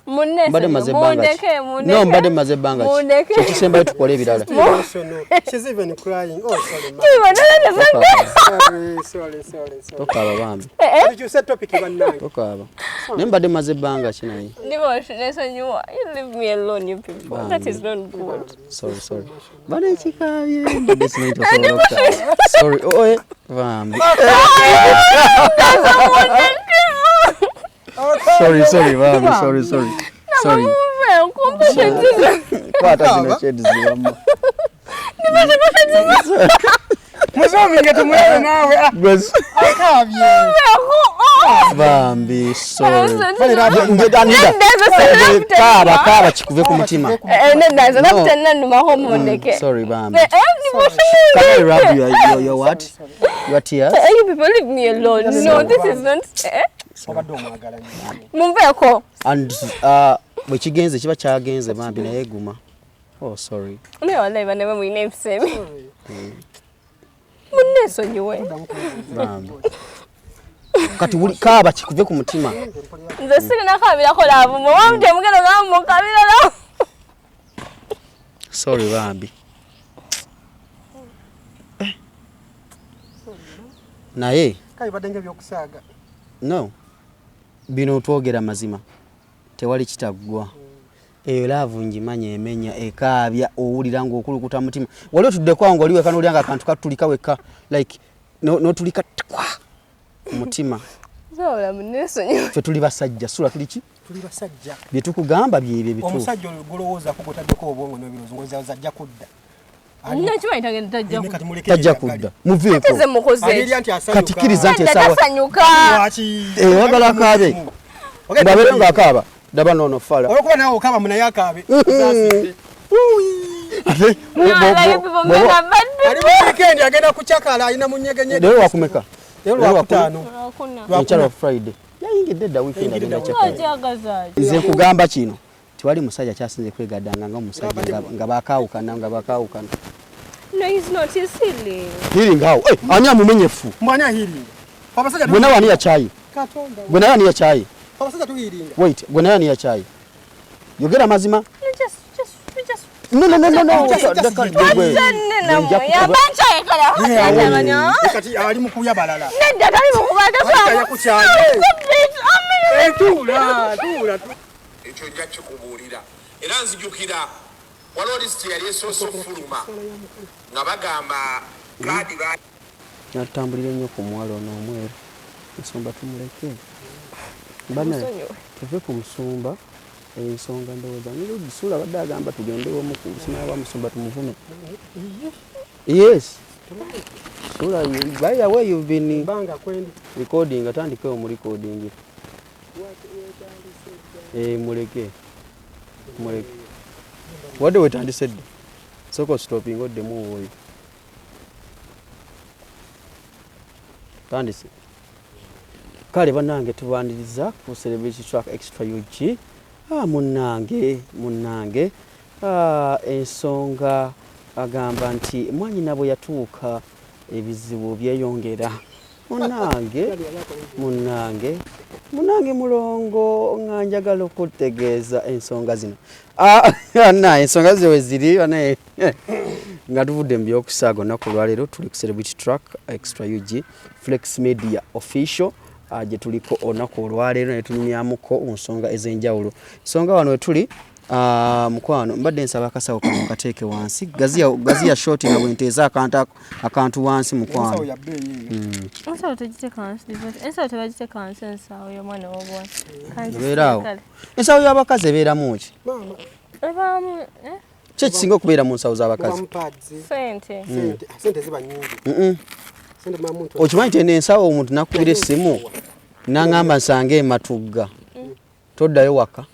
Munne mbade mazebanga no mbade mazebanga kisemba tukole ebirala she's even crying sorry tokaba bambi did you set topic banange tokaba ne mbade mazebanga kinayi you leave me alone you people that is not good sorry bana chikabye this night sorry oe bambi sorry bambi sorry kwata zino shades ziwamba muzominga tumwe nawe bas akabye bambi sorry kaba chikuve ku mutima ndaza nakutana nduma home ndeke sorry bambi can I rub your what your tears you people leave me alone no this is not mumveko and bwekigenze kiba kyagenze bambi naye guma oh sorry ne wala bane mu name same munne sonyiwe bambi kati wuli kaba kikuve ku mutima nze siri nakabira ko lavo mwamje mugeno ngamu kabira la sorry bambi naye kai badenge byokusaga no bino twogera mazima tewali kitaggwa eyo laavu njimanya emenya ekaabya owulira ng'okulukuta mutima wali otudde kwangu oliweka n'olyanga akantu katulika weka like n'otulika kwa mutima zola munesonyiwe ffe tuli basajja sula tuli basajja bye tukugamba byebyo bitu omusajja golowooza kugotaddeko obwongo n'ebirowoozo ng'ozza ajja kudda tajja kudda muveeko katikiriza nti esawa wagala akaabe ngabeera ng'akaaba daba noono fala olwokuba nawe okaaba munaye akaabe ali mu weekend agenda kucakala alina munyegenyege leero wakumeka lwakutaano ekyalo Friday yayingidde dda weekend agenda cakala nze nkugamba kino tiwali musajja kyasinze kwegaddanga nga omusajja nga bakaawukana no he's not he's silly healing how ani amumenyefu mwanya healing abasajja gwe nawe ani ya chai katonda gwe nawe ani ya chai abasajja tu healing wait gwe nawe ani ya chai yogera mazima just no kati ali mukuya balala nedda tali mukubaga yakuchaye tula ekyo njja kikubuulira era nzijukira waliwo lisiti yali esoose okufuluma nga bagamba kaadi natambulira ennyo ku muwala ono omweru ensonga tumuleke bana tuve ku musumba ensonga ndowooza nilugisuula badde agamba tugendewo mu kusimaya wa musumba tumuvume yes sula by the way you've been banga kwendi recording atandikewo mu recording muleke wadde wetandisedde soko stopping oddemu oyo tandise kale bannange tubaniriza ku Celebrity Track Extra UG munnange ensonga agamba nti mwanyina bwe yatuuka ebizibu byeyongera munnange mulongo nga njagala okutegeeza ensonga zino ensonga ze weziri nga tuvudde mu byokusaaga olunaku olwaleero tuli ku Celebrity Track Extra UG Flex Media Official gye tuliko olunaku olwaleero ne tunyumyamuko nsonga ez'enjawulo ensonga wano we tuli mukwano mbadde nsaba akasawo kano kateeke wansi gaziya short nga bwenteeza akantu wansi mukwano ensawo tegiteeka wansi ensawo tebagiteeka wansi ensawo y'omwana w'obuwala ebeeraawo ensawo y'abakazi ebeeramu ki ki ekisinga okubeera mu nsawo z'abakazi sente ziba nyingi okimanyi nti ensawo omuntu nakubira essimu n'aŋŋamba nsange ematugga toddayo waka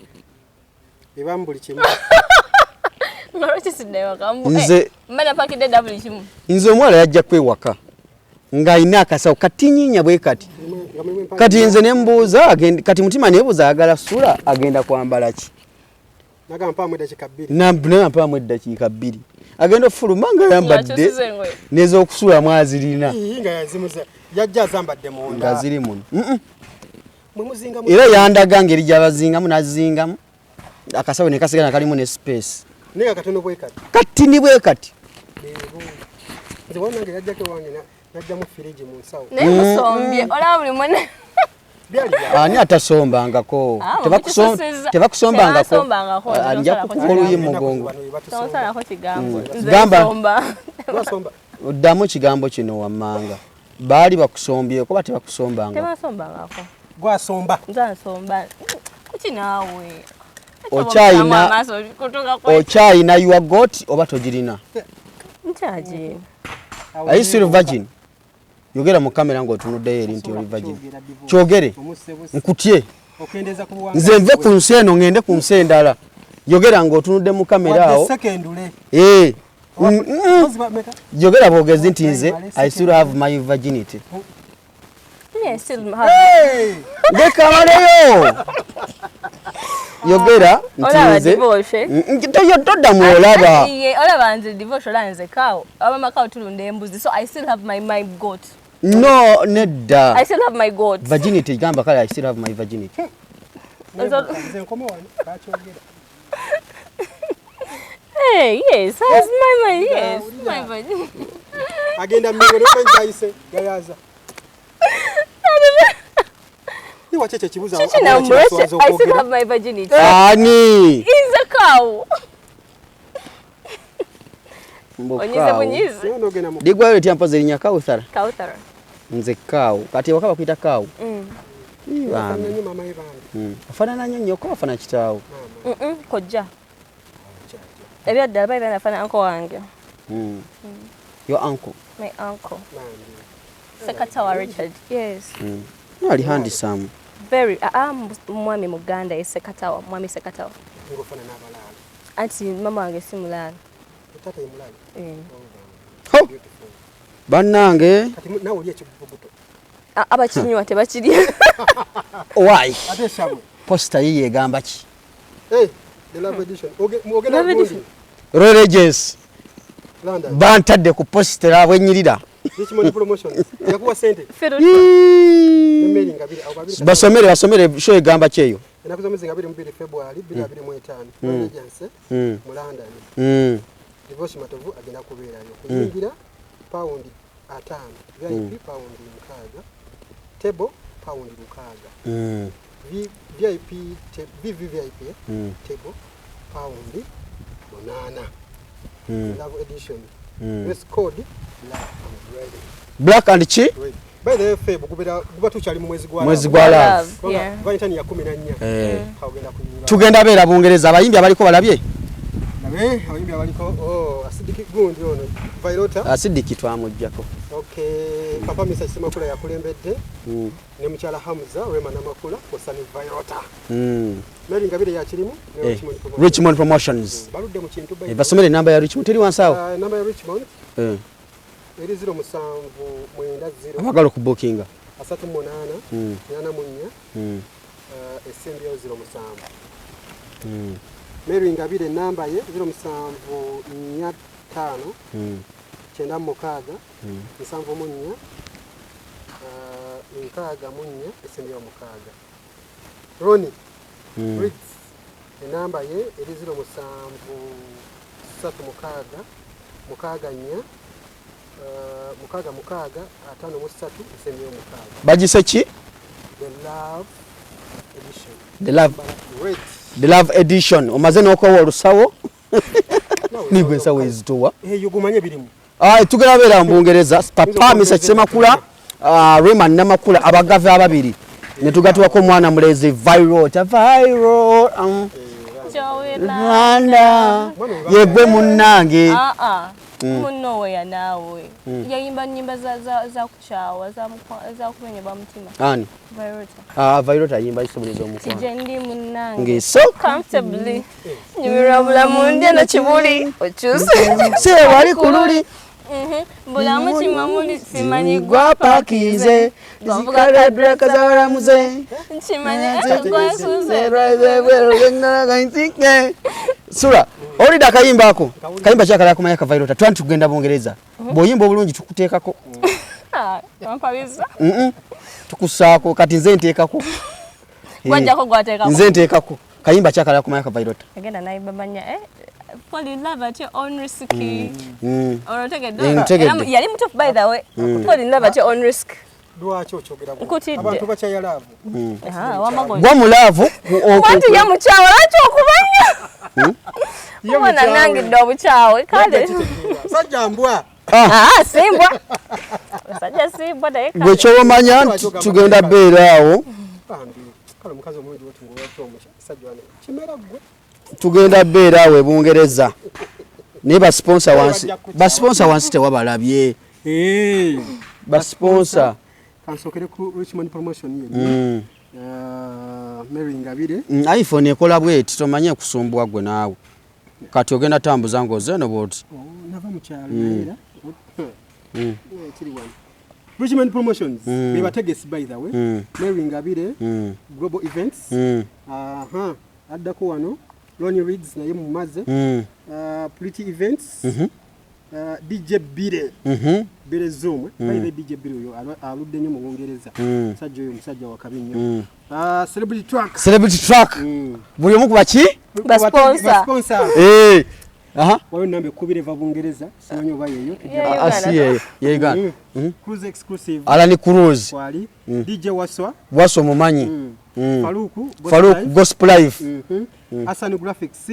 ebamu buli kimu nze omuwala yajja kwewaka ng'alina akasawo katinyinya bwe kati nze ne mbuuza kati mutima neebuuza ayagala sula agenda kwambala ki nampaamu eddakiika 2 agenda ofuluma nga yambadde n'ez'okusulamu azirina yajja azambadde munda nga ziri muno era yandaga ngeri gyabazingamu nazingamu akasawo ne kasigala kalimu ne space ne katono bwe kati ni bwe kati nze wanange yajjako wange najjamu firiji mu nsawo ne musombye ola buli mwene ani atasombangako tebakusombangako anja kukoluye mugongo tonsalako kigambo gamba oddamu kigambo kino wammanga baali bakusombyeko bate bakusombanga tebasombangako gwasomba nzasomba kuki naawe okyayina your goat oba togirina nkyagirina are you still virgin yogera mu kamera ng'otunuddeyo eri nti oli virgin kyogere nkutye nze nve ku nsi eno ngende ku nsi endala yogera ng'otunudde mu kamera awo yogera bwogezi nti nze I still have my virginity ngekabaleyo yogera nti nze toddamu olaba nze divorce ola nze kawo abamakawo tulunda embuzi so I still have my goat. No, nedda. I still have my goat. Virginity, gamba kale I still have my virginity. Hey, yes, that's my yes, my virginity. Agenda mmengo kwenjaise yayaza. Ni wacheche chibuza. I still have my virginity. Ani. Is a cow. Onyize. Digwa yote ampa zelinya Kauthara. Kauthara. Nze kawu. Kati wakaba kuita kawu. Mama Ivana. Afanana nnyo nyoko afana kitaawo. Kojja. Ebyadde abaye afana uncle wange. Your uncle? My uncle. Sekatawa Richard. Yes. Ali handsome. Very. Mwami Muganda is Sekatawa. Mwami Sekatawa. Ngofana n'abalala. Anti mama wange si mulala. Tata yimulala. Ho. Bannange. Kati nawe oli ekibubuto. Abakinywa tebakirya. Why? Ate shabwe. Poster yiye egamba ki? The love edition. Love edition. Religious. London. Bantadde ku poster abwenyirira. Richmond promotions. Yakuwa sente. Basomere show egamba kyeyo. Enakuzomezi ngabiri mu February 2025. Emergency mu London. Divorce matovu agenda kubeerayo. Kuyingira pound 5. VIP pound 6. Table pound 6. VIP VVIP table pound 8. Love edition. This code black and chi? By the Feb kuba tukyali mu mwezi gwa love. Valentine ya 14. Kagenda kunyinga. Tugenda beera Bungereza abayimbi abaliko balabye? Abayimbi abaliko asidiki gundi ono Vailota. Asidiki twamujjako. Okay, Papa Mr. Simakula yakulembedde. Ne mukyala Hamza Rema Namakula kosani Vailota. Mary Ngabire yakirimu Richmond Promotions. Baludde mu kintu bayi. Basomere namba ya Richmond teri wansawo. Namba ya Richmond. Eri 0 Amagalo ku bookinga. 38 84 esembyo 0 Mary Ngabire namba ye 0 5 chenda mukaga 7 munya nkaga munya esembyo mukaga Roni Ritz namba ye eri 0 3 mukaga nya mukaga 5 mu 3 esembyo mukaga Bagise ki? The love edition. The love edition. Omaze n'okwowa olusawo. Nigwe ensawo ezitowa. Yogumanye birimu. Tugera beera mu Bungereza. Papa Mr. Kisemakula, Rema Namakula abagave ababiri. Ne tugatwako omwana mulezi Vailota. Rwanda. Yegwe munnange. Munno we ya nawe. Yayimba nyimba za kuchawa za kumenya ba mutima. Ani? Vailota. Vailota yimba isobuleza omukwano. Kijendi munnange. Ngeso comfortably. Nyumirabula munde na kibuli. Okyuse. Se wali kululi. Bulamu kimamuli simanyi gwa pakize. Zikala draka za waramuze. Nchimanyi gwa suze. Sura, olida akayimba ako. Kayimba kyakala kumanya ka Vailota. Twanti kugenda Bungereza. Boyimba obulungi tukuteekako. Wampaliza. Tukusaako kati nze nteekako. Gwajjako gwateekako. Nze nteekako. Kayimba kyakala kumanya ka Violet. Agenda nayimba manya fall in love at your own risk. Onotegedde. Yali mutuufu by the way. Fall in love at your own risk. Lwaki okyogera Nkutidde. abantu bakyayalaavu. Wamagoye. Gwa mulaavu. Wanti ya mukyawe lwaki okumanya? Mwana nangidde obukyawe kale. Sajja mbwa. Simbwa. Sajja simbwa naye kale. Gwe kyomanya tugenda beeraawo. Kale mukazi omulungi woti ng'owatya omusajja wano. Kimera ggwe. Tugenda beeraawo e Bungereza. Naye basponsa wansi tewabalabye. Basponsa. Kansokere ku Richmond promotion ye. Mary Ngabire. iPhone ekola bweti tomanye kusumbwa gwe naawe. Kati ogenda tambuza ngoze no boti. Nava mu kyalo era. Kiri wano. Richmond promotions. Be bategesi by the way. Mary Ngabire. Global events. Addako wano. Ronnie Reeds naye mumaze. Pretty events. DJ Bire. Bire Zoom. By the DJ Bire yo aludde nnyo mu Bungereza. Musajja oyo musajja wa kabi nnyo. Celebrity truck. Buli omu kuba ki? Basponsa. Wayo nambe kubire va Bungereza. Simanyi oba yeyo. Asiye yega. Cruise exclusive. Ala ni cruise. Wali. DJ Waswa mumanyi. Faruku Gospel Life. Hassan Graphics.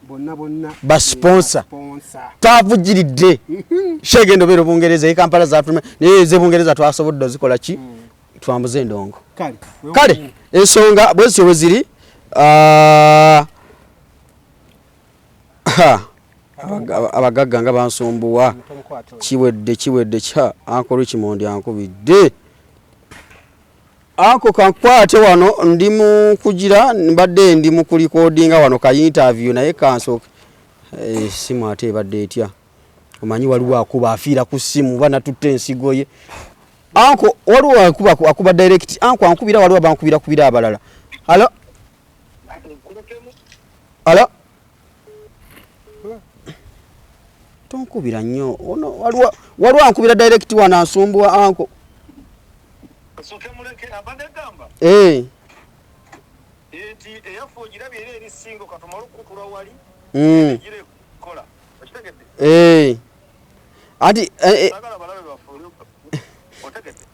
Bonna. Basponsa. Tavugiridde. Shegendo bero Bungereza e Kampala za Afrika. Neze Bungereza twasobodde zikola ki? Twambuze endongo. Kale ensonga bwezi weziri abagagga nga bansumbuwa kiwedde kya Uncle Richmond ankubidde. Ako kankwate wano ndi mu kugira mbadde ndi mu kulikodinga wano ka interview naye kansoke simu ate badde etya omanyi waliwo akuba afiira ku simu bana tutte ensigo ye. Anko waliwo akuba direct anko ankubira waliwo bankubira abalala. Halo tonkubira nnyo ono waliwo ankubira direct wana nsumbuwa anko. Soke muleke abande gamba. Eti eyafugira bire eri singo katomalo kukula wali. Gire kola. Okitegedde? Ati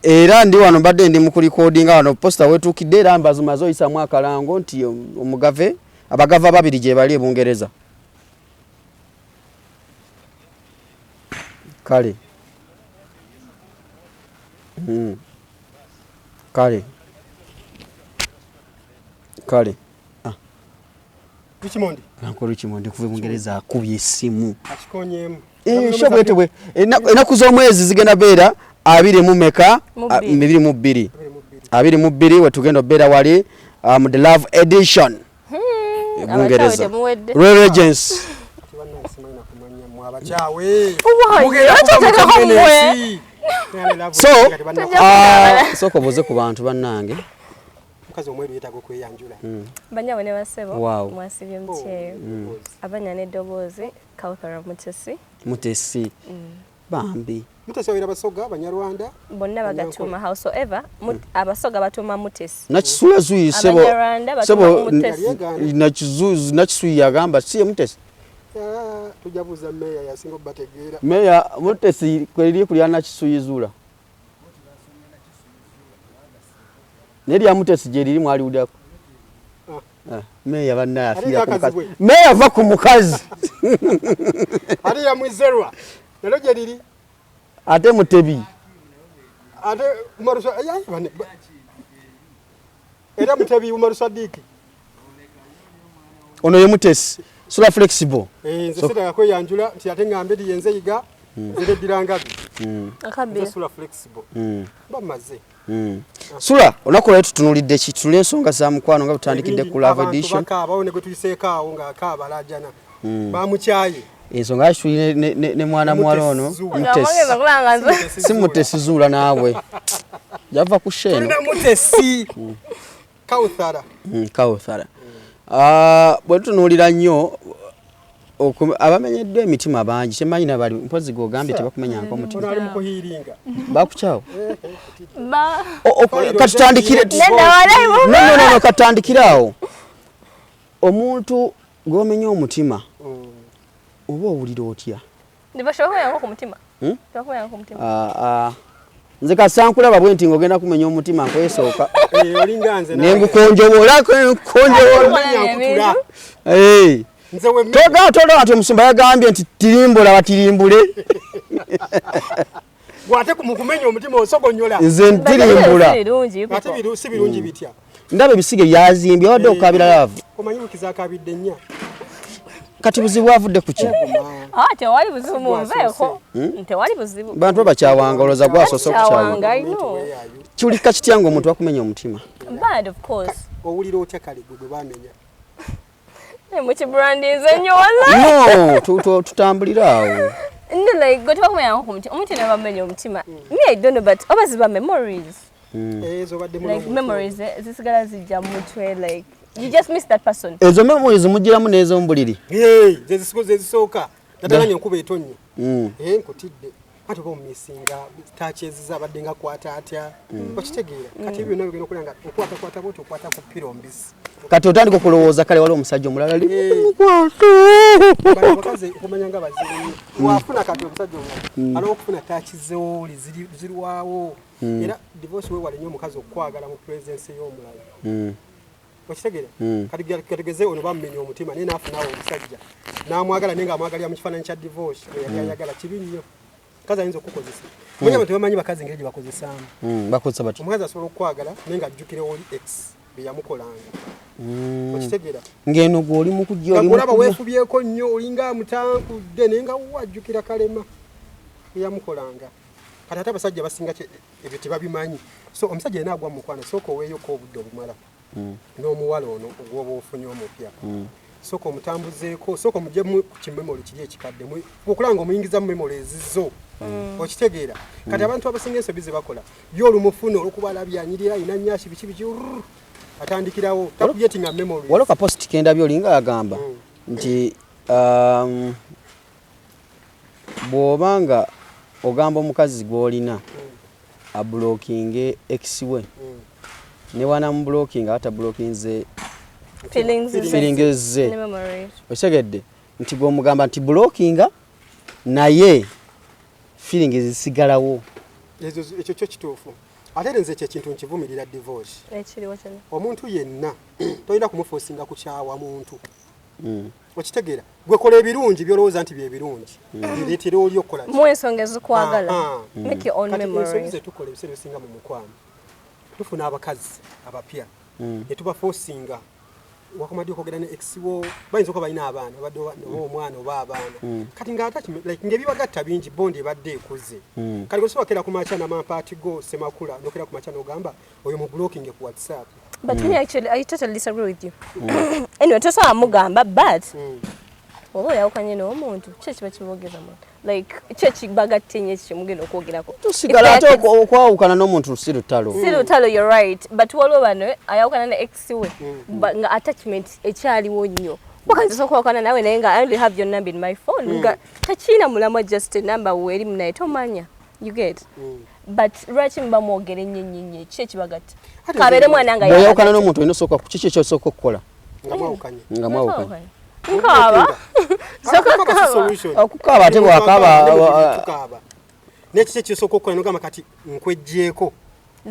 era ndi wano badde ndi mu kulikodinga wano posta wetukidde era mbazumazo oyisa mwaka lango nti omugave abagava babiri gye bali e Bungereza. Kale. Kale. Richmond kuva Bungereza akubye esimu. Akikonyemu. Shobwetebwe enaku z'omwezi zigenda beera 22 we tugenda beera wali the love edition. Bungereza. Royal Regents. So koboze ku bantu bannange. Mukazi omweru yetago kweyanjula. Banyawe ne basebo mwasibye mutyeyo. Abanya ne dobozi Kawthara Mutesi. Bambi. Mutesi wira basoga Banyarwanda. Bonna bagatuma howsoever abasoga batuma Mutesi. Nakisula zuyi sebo nakisuyi yagamba siye Mutesi. Tujabuza meya yasingo bategeera. Meya Mutesi kweli kuli anakisuyizula. Neri ya Mutesi je liri mwali udako. Meya banna afira ku mukazi. Meya va ku mukazi. Ari ya mwizerwa. Nalo je liri. Ate Mutebi. Ate Umarusa ayayi bane. Era Mutebi Umarusa diki. Ono ye Mutesi. Sula flexible. Nze sita kweyanjula nti ate ngambe yenze yiga. Nze dirangabi. Akabe. Sula flexible. Bamaze. Sula onakola tutunulidde ki tule ensonga za mukwano nga tutandikidde ku love edition. Bakabawone gwe tuyiseekaawo nga akabalajana. Bamukyaye. Ensonga ashuli ne mwana mwalo ono Mutesi. Si Mutesi zula naawe. Java ku sheno. Tulina Mutesi. Kawthara. Kawthara. Bwe tutunulira nnyo abamenyeddwa emitima bangi temanyi nabali mpozi gogambye tebakumenyanga omutima. Ono ali mu kuhiiringa. Bakukyawo. Ba Katutandikire. No, katutandikirawo. Omuntu gw'omenya omutima oba owulira otya? Ndibashoboye yango ku mutima. Twakoya yango ku mutima. Nze kasankulaba bwe nti ngogenda kumenya omutima nkwesooka. Olinganze na. Nengukonjobola Nyankutula. Nze we toga ati omusumba yagambye nti tirimbula batirimbule. Gwate kumumenya omutima osogonyola. Nze ntirimbula. Ate si birungi bitya. Ndabe bisige yazimbye wadde okabira laavu. Omanyi mukiza akabidde nnya. Kati buzibu avudde ku ki? Tewali buzibu munveeko. Tewali buzibu. Bantu bakyawanga olowooza gwasoose okukyawanga. I know. Kiwulika kitya ng'omuntu akumenya omutima? Bad of course. Owulira otya kale gwe bamenya. Mukibrandinze nnyo wala. No, tutambulira awo. Like go to my home. Omuntu ne bamenya omutima. Me I don't know but obazi ba memories. Like memories zisigala zijja mutwe like you just miss that person. Ezo memories mugiramu n'ezo mbuliri. Zezisooka. Natalanya enkuba etonnye. Nkutidde. Ate ko missinga tacheziza abadde nga kwata atya. Okitegeera. Kati ebyo nabyo genda okulanga okwata bw'otyo okwata ku pirombisi. Kati otandika okulowooza kale wali omusajja omulala ali. Bakaze kumanya nga baziri. Wafuna kati omusajja omulala. Alokufuna tachizeoli ziriwawo. Era divorce we wali nnyo omukazi okwagala mu presence y'omulala. Okitegeera. Kati kategeze ono bamenya omutima naye naafunawo omusajja. N'amwagala nenga amwagalira mu kifaananyi kya divorce. Yali ayagala kibi nnyo. Kaza ayinza okukozesa. Mwenye abantu bamanyi bakazi ngeri gye bakozesaamu. Bakozesa batyo. Omukazi asobola okwagala nenga ajjukire oli ex bye yamukolanga. Okitegeera. Ng'eno gw'oli mu kujja oli mu kulaba weefubyeko nnyo olinga amutankudde nenga wajjukira kalema bye yamukolanga. Kati ate abasajja basinga ebyo tebabimanyi. So omusajja yena agwa mu mukwano sooka oweeyoko obudde obumala. N'omuwala ono ogwoba ofunye omupya. Sooka omutambuzeeko sooka mujje mu kimemoli kiri ekikadde okulanga omuyingiza mu memory ezizo. Okitegeera. Kati abantu abasinga ensobi ze bakola yo olumufuno olukubalabya anyirira ina nnyashi biki atandikirawo takuyetinga memory. Waloka post kenda byolinga agamba nti bw'obanga ogamba omukazi gw'olina ablockinge ex we ne wana mu blocking ata blockinze feelings ze osegedde nti bw'omugamba nti blockinga naye feelings zisigalawo. Ekyo kyo kituufu. Ate nze ekintu nkivumirira divorce. Omuntu yenna tolina kumufosinga kukyawa muntu. Okitegeera gwe kola ebirungi byolowooza nti bye birungi. Bireetera oli okukola mu ensonga ezikwagala. Make your own memories. Ensonga ze tukola ebiseera ebisinga mu mukwano. Tufuna abakazi abapya. Ne tubafosinga. Wakomadde okwogera ne ex wo bayinza okuba balina abaana badde omwana oba abaana. Kati nga attachment like ng'ebibagatta bingi bondi ebadde ekuze. Kati gwe sobakera ku macha na mampaati go semakula nokera ku macha n'ogamba oyo mu blocking ku WhatsApp. But me actually I totally disagree with you. Anyway tosobola mugamba but oba oyawukanye n'omuntu kiba kibogeza muntu like kibagatte nnyo ekimugenda okwogerako. Tusigala ate okwawukana n'omuntu si lutalo. Si lutalo you're right but waliwo bano ayawukana ne ex we nga attachment ekyaliwo nnyo. Wakazi okwawukana nawe naye nga I only have your number in my phone nga takiina mulamwa just a number weerimu naye tomanya. You get? But lwaki muba mwogere nnyo ki ekibagatta? Kabeere mwana nga bw'oyawukana n'omuntu olina osooka kiki ekyosooka okukola? Nga mwawukanye. Nkaaba. Okukaaba ate bw'akaaba. N'ekiki ekyosooka okukola n'ogamba kati nkwejjeeko.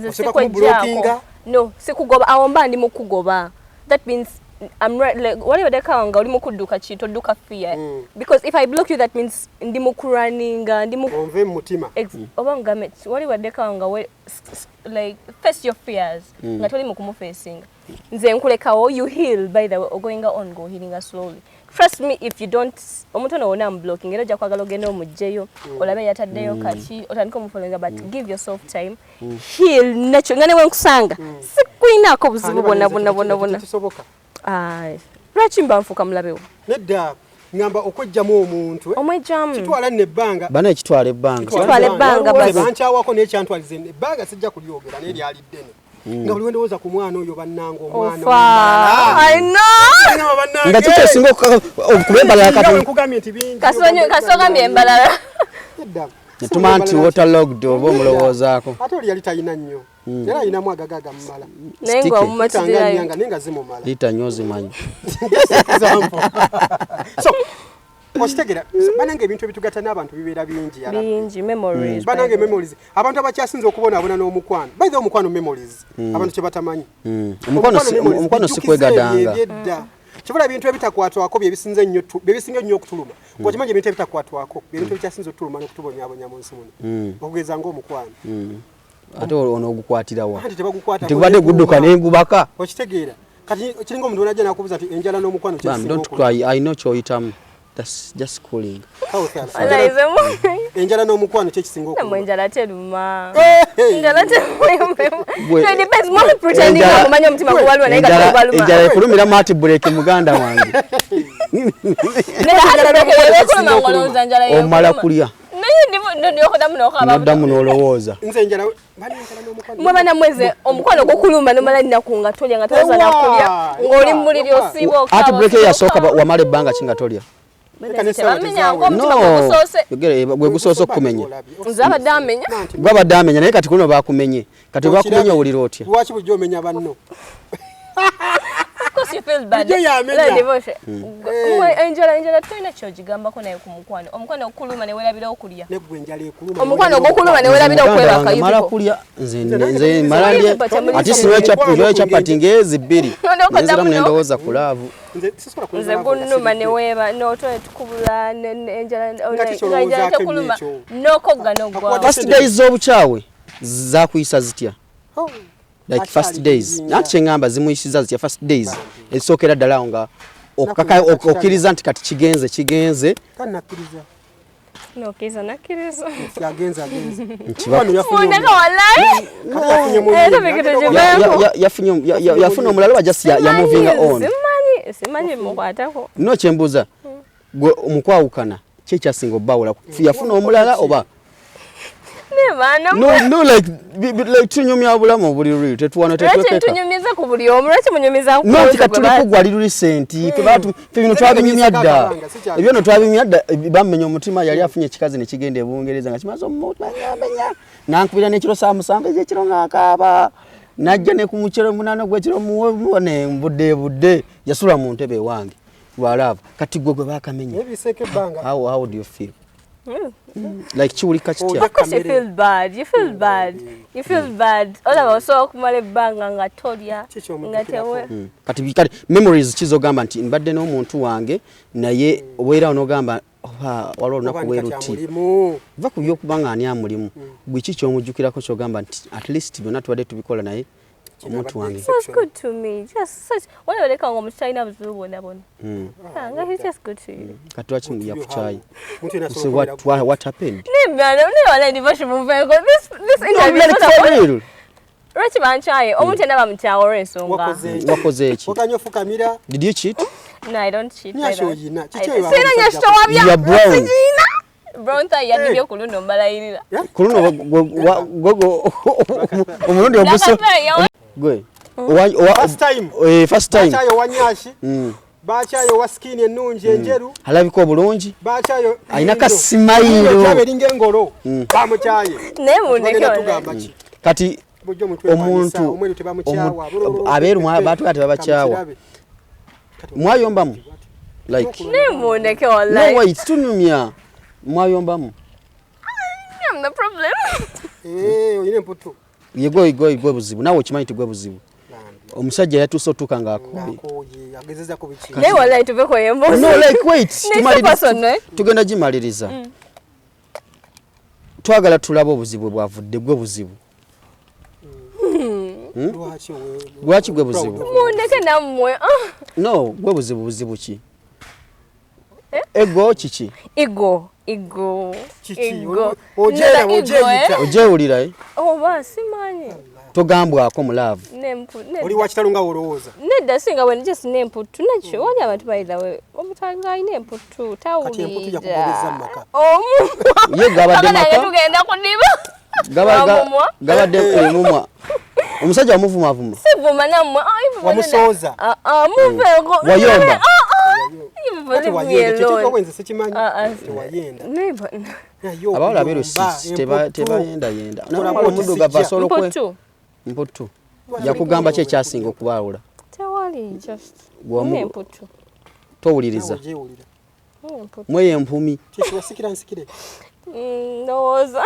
Osooka kumubulookinga? No, sikugoba awo mba ndi mu kugoba. That means I'm right like whatever they call nga oli mu kudduka kintu odduka fear. Because if I block you that means ndi mu kuraninga ndi mu onve mutima. Oba ngame whatever they call nga like face your fears nga toli mu kumufacing. Nze nkulekawo you heal by the way going on go healing slowly. Trust me if you don't omuntu ono wona blocking era jakwagala ogenda omujjeyo olabe yataddeyo kati otandika omufollowinga but give yourself time heal natural ngane wenkusanga sikuinako buzibu bonna. Lwaki mba nfuuka mulabewo? Nedda ngamba okwejjamu omuntu omwejjamu kitwala n'ebbanga bana ekitwala ebbanga bankyawako n'ekyantwaliza ebbanga sijja kulyogera n'eryali ddene nga buli wendowooza ku mwana oyo bannanga omwana banange nga kiko singo okubembalala kati nkugambye nti bingi kasogambye embalala netuma nti waterlogged oba omulowoozaako ate oli yali talina nnyo era alinamu agagaga mumala naye nga omumatidirayo nenga zimumala liita nnyo zimanyi so okitegera banange ebintu ebitugatta n'abantu bibeera bingi memories banange memories abantu abakyasinze okubonaabona n'omukwano by the way omukwano memories abantu kye batamanyi omukwano si kwegadanga kibula ebintu ebitakwatwako byebisinga ennyo okutuluma ng'okimanyi ebintu ebitakwatwako ebintu ebikyasinze okutuluma n'okutubonyaabonya mu nsi muno okugeza ng'omukwano ate ono ogukwatirawa anti tebagukwata tekubadde gudduka n'engubaka okitegeera kati kiringa omuntu onajja n'akubuza nti enjala n'omukwano don't cry I know kyoyitamu that's just cooling enjala n'omukwano kyekisinga okuluma enjala teruma enjala teruma depends more pretending akumanya omutima kubalwa naye kati kubaluma enjala ekulumira mati break muganda wange omala kulya noddamu n'olowooza mwebana mweze omukwano gwokulumba nomala nnakunga tolya nga toza nakulya ng'oli muliri osiiba ati break eyasooka wamala ebbanga ki nga tolya gwe gusoose okukumenya gwabadde amenya naye kati kuno bakumenye kati bakumenye owulira otya lwaki bujja omenya banno enjala tolina kyogigambako naye ku mukwano omukwano okuluma newerabira okulya omukwano ogukuluma newerabira okwebaka kulya nze malandye ati siwe chapati ngezi bbiri neziramu nendowooza ku laavu nze gunuma neweeba notoe tukubula enjala tekuluma nokogga nogwawo first days z'obukyawe zakuyisa zitya like first days nati kyengamba zimuyisiza zitya first days ezisookera ddala awo nga okkiriza nti kati kigenze nokiriza nakkiriza yafuna omulala oba just yamovinga on simanyi mukwatako no kyembuuza gwe omukwawukana kyekyasinga obbawula yafuna omulala oba no like tunyumya bulamu buli luli tetuwana tunyumiza ku buli omu lwaki munyumiza ku no tikatuli kugwali luli senti bino twabinyumya dda ebyo no twabimya dda bamenya omutima yali afunye ekikazi ne kigenda ebungereza nga kimaze omumenya nankubira n'ekiro saa musanvu ekyekiro ng'akaaba najja ne ku mukiro munaana gw'ekiro muwone budde yasula mu ntebe ewange lwalaavu kati gwe baakamenya how do you feel like chiwulika kitya of course you feel bad olaba osobola okumala ebbanga nga tolya nga tewe kati memories kizogamba nti mbadde n'omuntu wange naye obeera onogamba waliwo olunaku bweruti va ku byokubanga ani amulimu gwe ki kyomujjukirako kyogamba nti at least byonna tubadde tubikola naye omuntu wange so good to me just such whatever they call omuntu talina buzibu bwonna nga he's just good to you kati lwaki yakucayi what happened wala ndivoshimuveeko this interview lwaki bancaye omuntu ena bamukyawa olw'ensonga wakoze eki okanyofukamira did you cheat no I don't cheat nyashoyina sina nyashito wabya you are brown brown tie yadibye kuluno mbalayirira kuluno gogo omulundi oguso gwe first time bachayo wanyashi bachayo waskini ennungi enjeru alabika obulungi bachayo alina kasimayiro eringa engolo bamuchaye nemundekeo kati omuntu abeeru abantu ate babakyawa mwayombamu like nemundekeo no wait tunumya mwayombamu I'm the problem oyine emputu yegwe buzibu nawe okimanyi ti gwe buzibu omusajja yatuuse otuuka ng'akooye naye wallahi tuveko yembuzi no like wait tugenda gimaliriza twagala tulabe obuzibu bwavudde gwe buzibu lwaki gwe buzibu mundeke nammwe no gwe buzibu ki ego kiki ego ojewulira oba simanyi togambwako mulaavu oli wakitalo nga olowooza nedda singa bwe nje sina emputu nakyo wali abantu bayirawe omutanga alina emputu tawulira ye gabadde maka tugenda kudiba gabadde emumwa omusajja wamuvumavuma sivuma nammwe wamusooza muveeko wayomba leave me alone. Never. Abawala berusi tebayenda yenda. Omuduga basolo kwe. Mputu. Yakugamba kye kyasinga okubaawula. Tewali just. Mputu. Towuliriza. Mweye empumi. Kyekiwasikira nsikire. Ndowooza.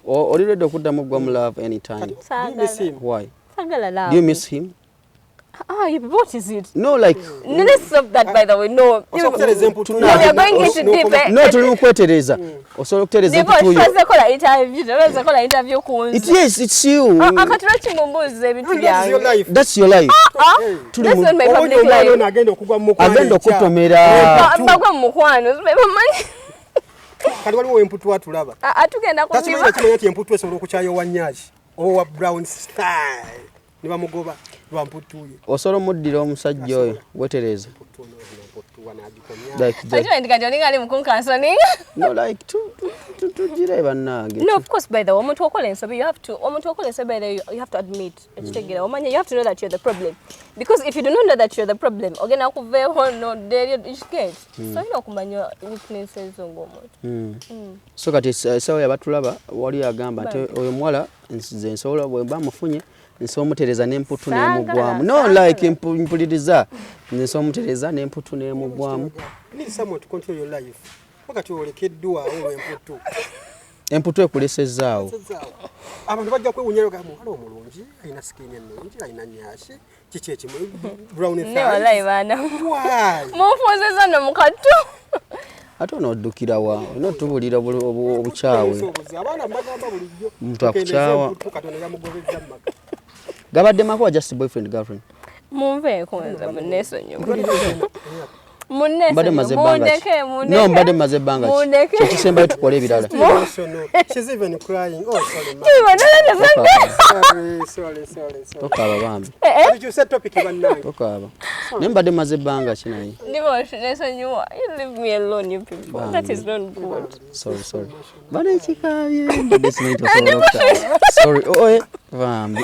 Oli ready okuddamu gwa mu love anytime? Do you miss him? Why? Sagala love. Do you miss him? What is it? No, like. Let's stop that, by the way. No. We are going into deep. No, tuli mukwetereza. Osobola okutereza tuyo. Yes, it's you. That's your life. That's not my public life. Agenda okutomera. Bagwa mukwano. Kali waliwo emputu atulaba. Atugenda ku Takimanyi kimanya ati emputu esobola okukyayo wa Nyashi. Owa Brown style. Niba mugoba lwa mputuye. Osobola muddira omusajja oyo wetereza. No, like tugireba nange. No, of course, by the way, you have to admit, you have to know that you're the problem. Because if you do not know that you're the problem, again, I could very no there is case. So you know kumanya weaknesses So kati sawa yabatulaba wali agamba nti oyo mwala nze nsobola bwe bamufunye nsomutereza n'emputu n'emugwamu. No, like impuliriza nsomutereza n'emputu n'emugwamu. You need someone to control your life. Wakati olekeddwa olwo emputu. Emputu ekulesezaawo. Abantu bajja kwewunyero gamu halo omulungi alina skin ennungi alina Nyashi kiki ekimu brown thighs. Ne wallahi bana. Why? Mufozeza no mukatu. Ate onoddukira wa onotubulira obukyawe. Abaana bagamba bulijjo. Muntu akukyawa. Katonda yamugobezza mu maka. Gabadde mako just boyfriend girlfriend. Munveeko nze munesonyo. Mbade maze banga. No, mbade maze banga. Kisemba tukole ebirala. She's even crying. Oh, sorry. Sorry. Okaba bambi. Did you set topic bannange? Okaba. Nembade maze banga kinayi. Ndimo nesonyo. You leave me alone, you people. That is not good. Sorry. Bade chikabye. This night sorry. Oh, bambi.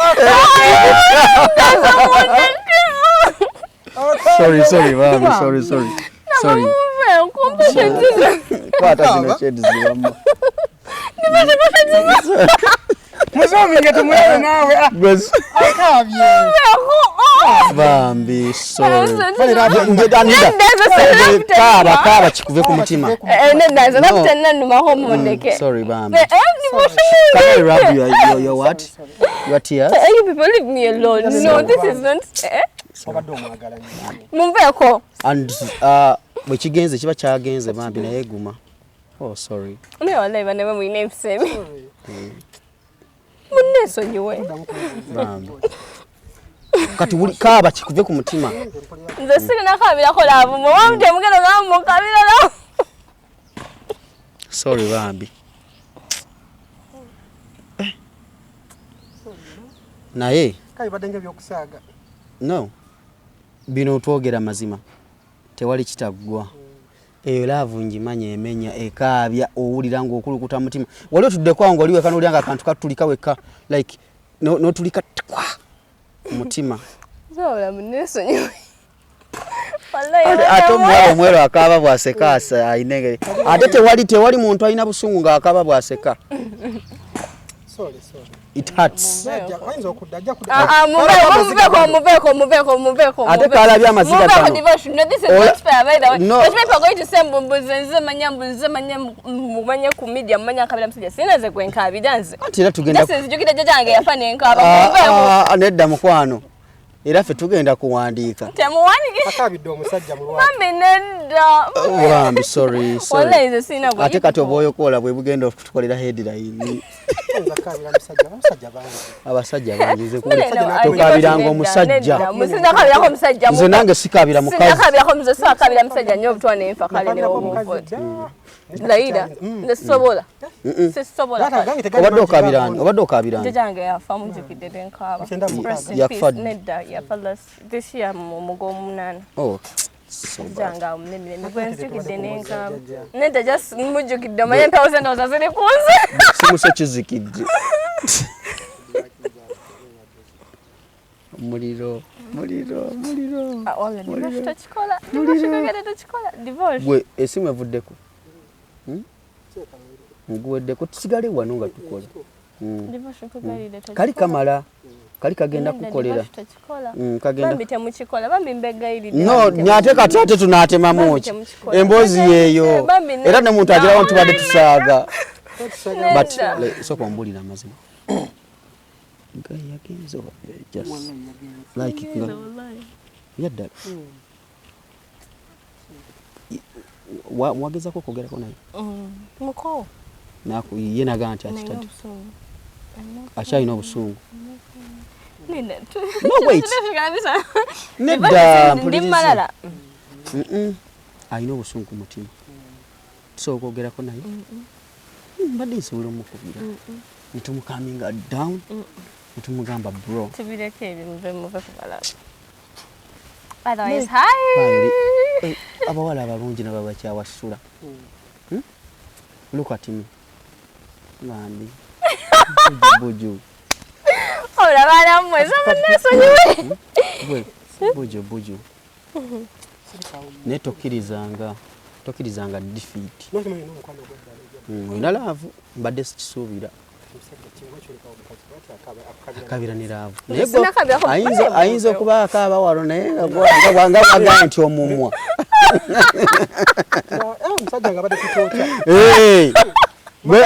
Sorry, mama. Sorry. Kwata kino shedi ziwamba. Muzominge tumwewe nawe. Bes. Akabye. Bambi, sorry. Kaba chikuve ku mutima. Nendaza napita numa home ndeke. Sorry, bambi. Can I rub your what? Your tears? You people leave me alone. No, this is not. Mumveko. And bwe kigenze kiba kyagenze bambi naye guma. Oh, sorry. Ne wallahi bane mu name same. Munesonyiwe. Bambi. Kati wuli kaba kikuve ku mutima. Nze sirina kabira kola avumo. Wamute mugero ngamu kabira la. Sorry bambi. Naye. Kai badenge byokusaaga. No. Bino twogera mazima. Tewali kitaggwa. Eyo laavu njimanya emenya ekaabya owulira ng'okulukuta mutima. Waliwo tudde kwangu oliwe kanulyanga akantu katulika weka like no tulika kwa mutima. Zola munesonyiwe. Ate Omuwala Omweru akaaba bwaseka ayinenge. Ate tewali muntu alina busungu ng'akaaba bwaseka. Sorry. It hurts. Muveko. Ate kalabya amaziga tano. No, this is not fair, by the way. No. But people are going to say mbunze manya ku media manya kabira msija. Sina ze kwenkabi dance. Ati era tugenda. This is jukida jajange yafane nkaba. Anedda mukwano. Era ffe tugenda kuwandiika. Temuwandiike. Akabidde omusajja mu lwatu. Mami nedda. Bambi sorry. Wallahi ze sina gwe. Ate kati oboyo kola bwe bugenda okutukolera headline. Abasajja bangize tukabiranga omusajja. Musinda kabirako omusajja. Nze nange sikabira mukazi. Sinda kabirako muze sakabira musajja nnyo obutwane enfa kale ne omufoto. Laida, nesobola. Sisobola. Obadde okabiranga. Jajange yafa mujukidde tenkaba. Yafa nedda yafa this year mu gomunana. Oh. Janga umnene nikwenzikidde nenkaba. Nedda just mujukidde manye 1000 ziri kunze. Simuso kizikidde. muliro gwe esimu evuddeko nguweddeko tusigale wano nga tukola kali kamala kali kagenda kukolera no nyate kati ate tunaatema moki emboozi yeeyo era ne muntu agirawo ntubadde tusaaga but sooka ombulira amazima yagenze just like yaddala wagezako okwogerako naye ye nagaa nti akitadde akyalina obusungu no wait nedda ndimmalala alina obusungu ku mutima tusobola okwogerako naye mbadde nsobola omukubira netumukaminga down netumugamba bro tubireko ebyo muve kubalaba otherwise hi abawala abalungi nabo bakyawasula look at me bambi buju olabana mmwe sabanasonyiwe buju naye tokkirizanga defeat olina laavu mbadde sikisuubira akabira ne laavu ayinza okuba akaaba wano naye nga wagaa nti omumwa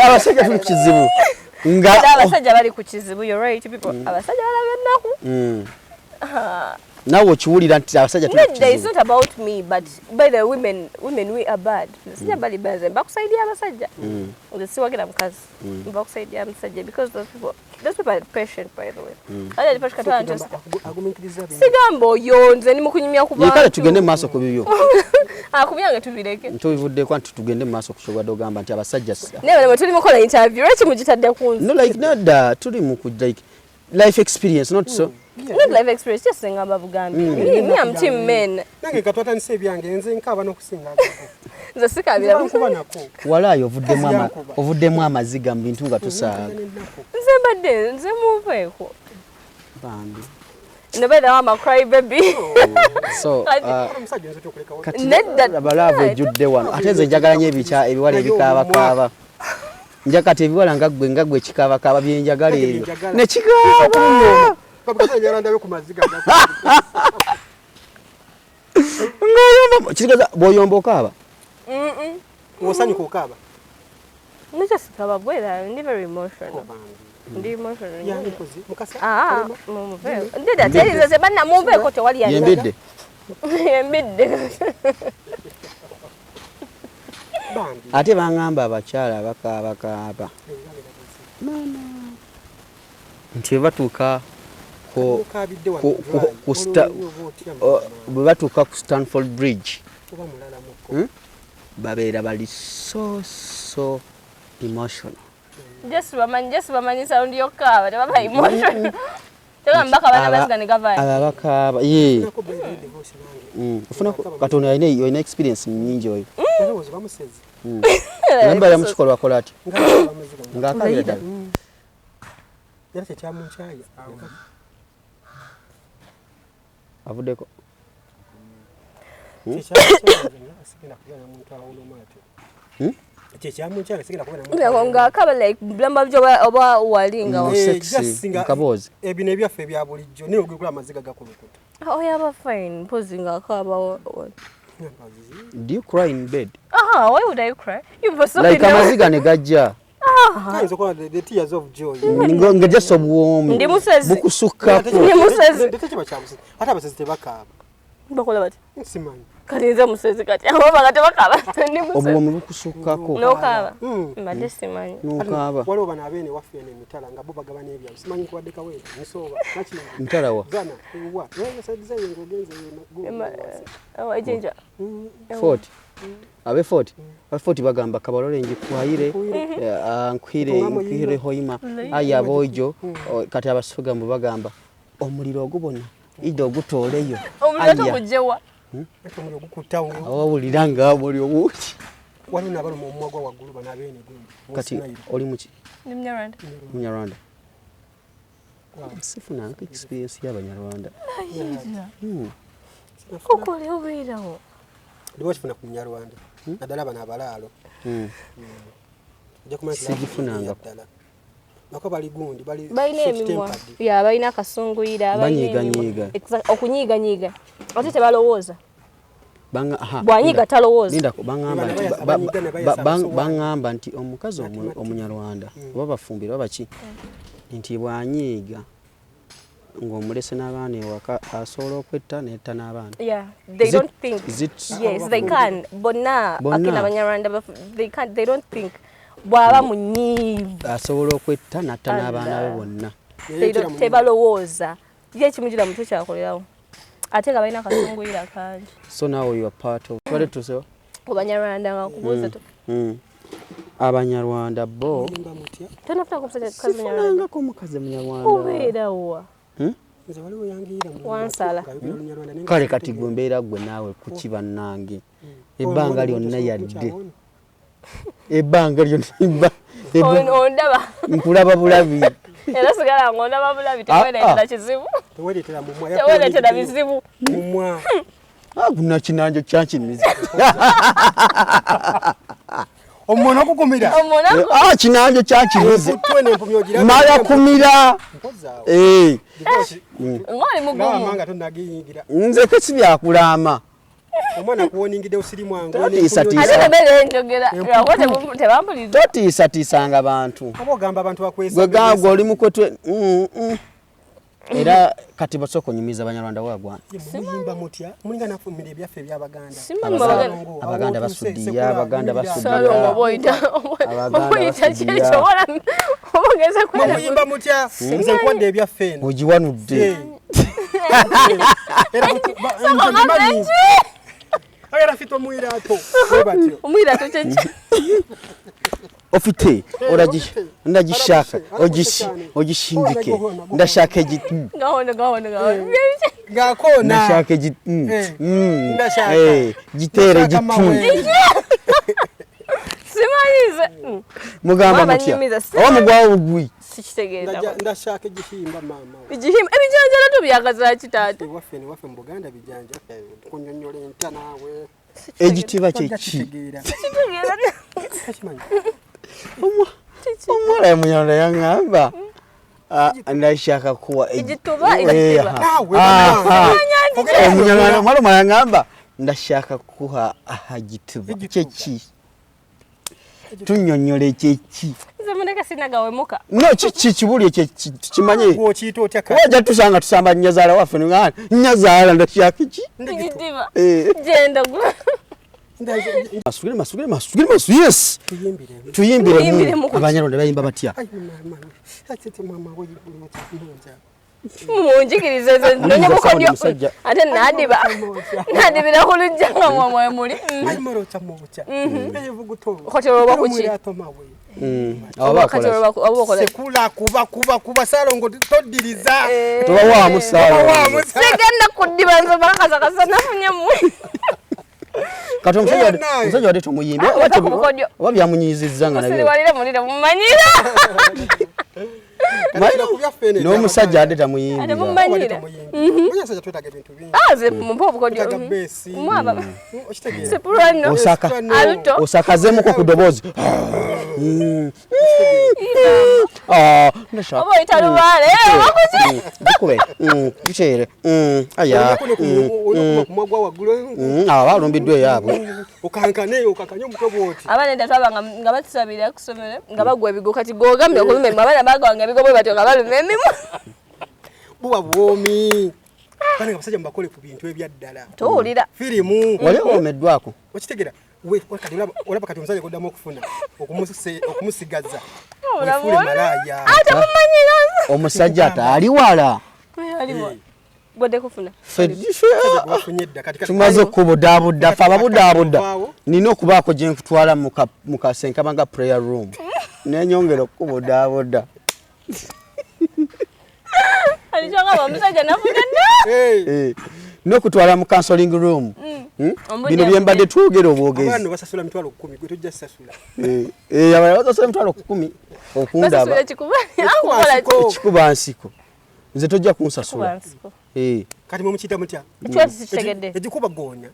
abasajja tuli kukizibu abasajja bali ku kizibu you're right people abasajja balabye ennaku nawe okiwulira nti abasajja tuli kukizibu it's not about me but by the women we are bad abasajja bali baze bakusaidia abasajja siwagira mukazi bakusaidia abasajja because those people are patient by the way ali patient katwa just sigamba oyo nze ni mukunyumya ku bantu yekale tugende maaso ku bibyo kubyange tubireke ntubivuddeko nti tugende maaso ku kyogwadde ogamba nti abasajja newe tuli mukola interview lwaki mugitadde kunzi no like nedda tuli mu like life experience not so not life experience just ngamba bugambi me am team men nange katwata nse ebyange nze nkaba n'okusinga nze sikabira kuba nako walaayo ovuddemu amaziga mu bintu nga tusaaga nze mbadde nze muveeko bambi nobeda wama cry baby so nedda balaavu ejjudde wano ate nze njagala nnyo ebiwala ebikaabakaaba nja kati ebiwala nga gwe ekikaabakaaba byenjagala ebyo nekikaaba bw'oyomba okaaba osanyuka okaaba nekyasikaba bwera ndi very emotional ndi emotional ndida terize banna mumveeko tewali yembedde ate baŋŋamba abakyala bakaabakaaba nti bwe batuuka bwe batuuka ku Stanford Bridge babeera bali so emotional just bamanyi sound yokaaba tebaba emotional tebambaka bana baziga ne gavaayo abakaaba ye ofuna katonda alina experience nyingi oyo namba ya mukikola wakola ati ng'akabira ddala era kyekyamunkyaya avuddeko ng'akaba like bulamba byo oba walinga kaboozi ebino ebyaffe ebya bulijjo naye ogekula amaziga gakulukuta oyaba fine pozi ng'akaba do you cry in bed why would I cry like amaziga ne gajja kinds of the tears of joy nga just obuwoomi ndi musezi bukusukkako ndi musezi tekiba kyamusezi ate abasezi tebakaaba bakola bati simanyi kati nze musezi kati ababa nga tebakaaba ndi musezi obuwoomi bukusukkako n'okaaba mbadde simanyi n'okaaba waliwo bano abeene waffe eno emitala nga bo bagabana ebyalo simanyi kubaddeka weeyo nsooba nakino mutala wa zana ewa yasadizayo ng'ogenze ejinja fort abe fort bagamba kabalole njikwayire nkwire hoima aya bojo kati abasuga mbu bagamba omuliro ogubona ide ogutooleyo omuliro togujjewa omuliro ogukutawo awuliranga omuliro obuki waliwo nabalo mu mwagwa waggulu bano abeene kati oli muki ndi Munyarwanda Munyarwanda sifuna experience y'Abanyarwanda. Kokole obeerawo. Ndiwakifuna ku Munyarwanda. Naddala bano abalaalo. Sigifunanga. Bako bali gundi bali balina emimwa ya balina akasunguyira banyiga okunyiga ate tebalowooza banga bwanyiga talowooza linda bangamba nti omukazi Omunyarwanda oba bafumbira oba ki nti bwanyiga ng'omulese n'abaana ewaka asobola okwetta netta n'abaana. They don't think. Yes, they can. Bonna akina Abanyarwanda they don't think. Bwaba munyiivu asobola okwetta natta n'abaana be bonna. Tebalowooza ye kimujira mutu kyakolerawo ate nga balina akasunguyira kangi. So now you are part of what to say? Abanyarwanda nga kubuuza to. Abanyarwanda bo tonafuta kumusajja kazi Munyarwanda ko mukazi Munyarwanda obeerawo nze waliwo yangira mu wansala kale kati gwe mbeera gwe naawe kukiba nange ebbanga lyonna yadde ebbanga lyonna ondaba nkulaba bulabi era sigala ng'ondaba bulabi teweereetera kizibu teweereetera bizibu mumwa guna kinanjo kyankimizi omuntu okukumira kinanjo kyankimizi mala kumira ng'oli mugumu amanga tonagiyingira nze kesi byakulama omwana kuwoningide osirimu wangu ate bebe njogera lwakote tebampuliza totiisatiisanga bantu oba ogamba abantu bakwesa gwe gagwe oli mukwetwe era kati basooka onyumiza Abanyarwanda wagwana muyimba mutya mulinga nafumira ebyaffe eby'Abaganda Abaganda basudiya Abaganda muyimba mutya nze nkwadde ebyaffe eno ogiwanudde era fito omwiraato webatyo omwiraato kyeki ofite ndagishaka ogishindike ndashaka egitu ngakona ndashaka egitu gitere egitu simanyize mugamba mutya oba mugwawo bugwi sikitegeeza ndashaka egihimba mama egihimba ebijanjalo tubyakaza kitaate waffe mu Buganda bijanja kunyonyola entya naawe egitiba kyeki sikitegeeza omwala Munyarwanda yaŋŋamba ndashaka kuwa egituba Omunyarwanda yaŋŋamba ndashaka kuha agituba kyeki tunyonnyole kyeki zemuneka sinagawemuka no kibuli kimanye okiyita otya wajja tusanga tusamba nnyazaala waffe nnyazaala ndashaka ki egitiba genda yes tuyimbire Abanyarwanda bayimba batya munjigirize nonye bukodyo ate nadibira kulujja nga mwamwe muli koteroba kuki kuba salongo todiriza tobawaamu salongo sigenda kudibanza bakasakasa nafunye mwe kati omusajja wadde tomuyimbe oba byamunyizizza nga nabyo mulira mumanyira n'omusajja ade tamuyimbi osakazemuko ku ddoboozi kikyere balumbiddwa eyaabwe abaana twaba nga batusabira ku ssomero nga bagwa ebigo kati gogamye okuluma emimu abaana bagwanga ebigo bwe batyo nga baluma emimu buba bwomi bana nga basajja mbakole ku bintu ebyaddala towulira firimu wali omeddwako okitegera olaba kati omusajja koddamu okufuna okumusigaza olamu malaya ate mumanyira omusajja ataali wala bwodde kufuna tumaze okubudaabuda fe ababudaabuda nina okubaako gye nkutwala mu kasenkama nga prayer room nenyongera okubudaabuda alikyogaba omusajja nafugedde n'okutwala mu counseling room bino bye mbadde twogera obwogezi abaana basasula emitwalo 10 gwe tojja sasula abalala basasula emitwalo 10 okundaba ekikuba nsiko nze tojja kunsasula kati mumukiyita mutya Ekiwa sikitegedde. Egikuba goonya.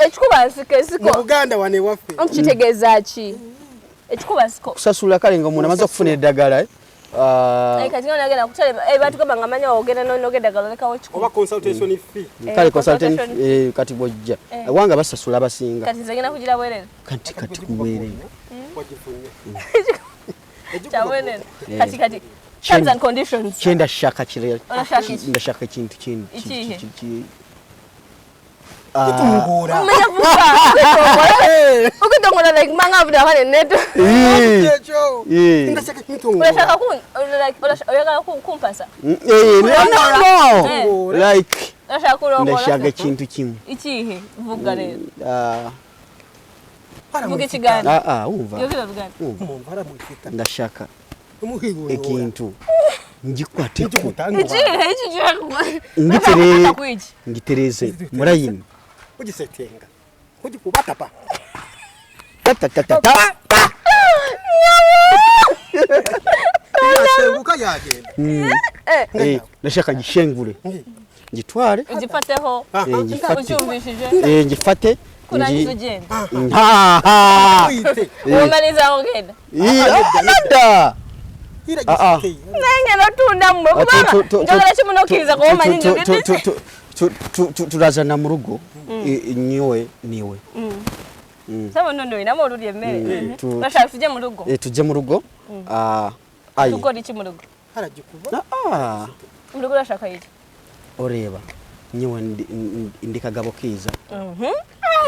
Ekikuba nsiko esiko. Mu Buganda wane waffe. Kitegeeza ki? Ekikuba nsiko. kusasula kale nga umuntu amaze okufuna eddagala kati nga nagenda kutale bantu gamba nga manya ogenda n'ogenda galolekawo ekikuba. Oba consultation fee. kale consultant kati bwojja wanga basasula abasinga kati nze ngenda kugira bwerere. kati kubeerere Wagifunye. Kyabwerere. Kati terms and conditions. kyenda shaka kire Ndashaka ekintu kindi Ikihe? Kitungura. Manya vuga. Ukidongola like manga avuda hane neto. Ekyo. Ndashaka kitungura. Unashaka oyagala kumpasa. no like Ndashaka kulongola. ndashaka ekintu kimu Ikihe vuga rero. Para Vuga ekiganda. umva Yogera luganda. Para mwita. ndashaka Umuhigo. ekintu ngikwate ku Ikihe ekijako. ngitereze murayini Ugisetenga. Ugikubata pa. Yasenguka yagenda. ndashaka ngishengure ngitware Ugifateho. Ucyumvishije. ngifate Kurangiza ugenda. Uyite. Umaliza ogenda. Ada. Nange notunda mwe kubanga njogera kimunokiriza ko omanyi njogera. Turazana mu rugo nyowe niwe. Sabo nondo ina mo ruri emmere. Bashaka tujye mu rugo. Tujye mu rugo. Ayi. Tukora iki mu rugo? Haragikuba. Mu rugo bashaka iki? Oreba. Nyowe ndi kagabo kiza.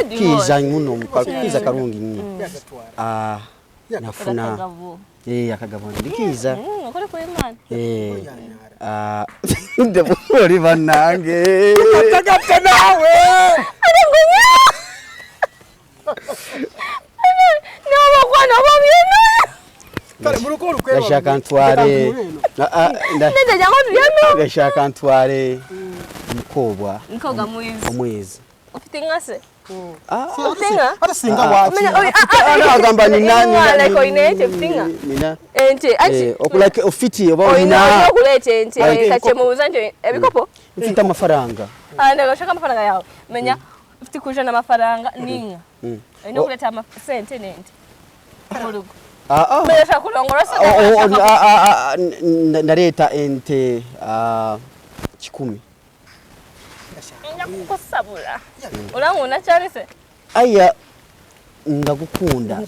Kiza muno kiza karungi nyi. Nafuna. Akagabo ndikiza. Ukore ko Imana. Ndaburi banange. Tagata nawe. Nabo kwana babino. Kale mu rugo rukweba. Ndashaka ntware. Ndende jango tuyano. Ndashaka ntware mukobwa. Nkoga mwizi. Omwezi. Ufite ngase. Utinga? Arasinga wapi? Agamba ni nani? Like oinete utinga. Nina. Ente ati. Okulake ofiti oba Oina okulete ente kachemuza nje ebikopo. Mfite amafaranga. Ndagashaka amafaranga yawe. Menya ufite kujana amafaranga ninga. Ino kuleta amasente nente. Murugo. Menya kulongora se. Ndareta ente 10. Kusabula. Uranguna cyane se? Aya ndagukunda.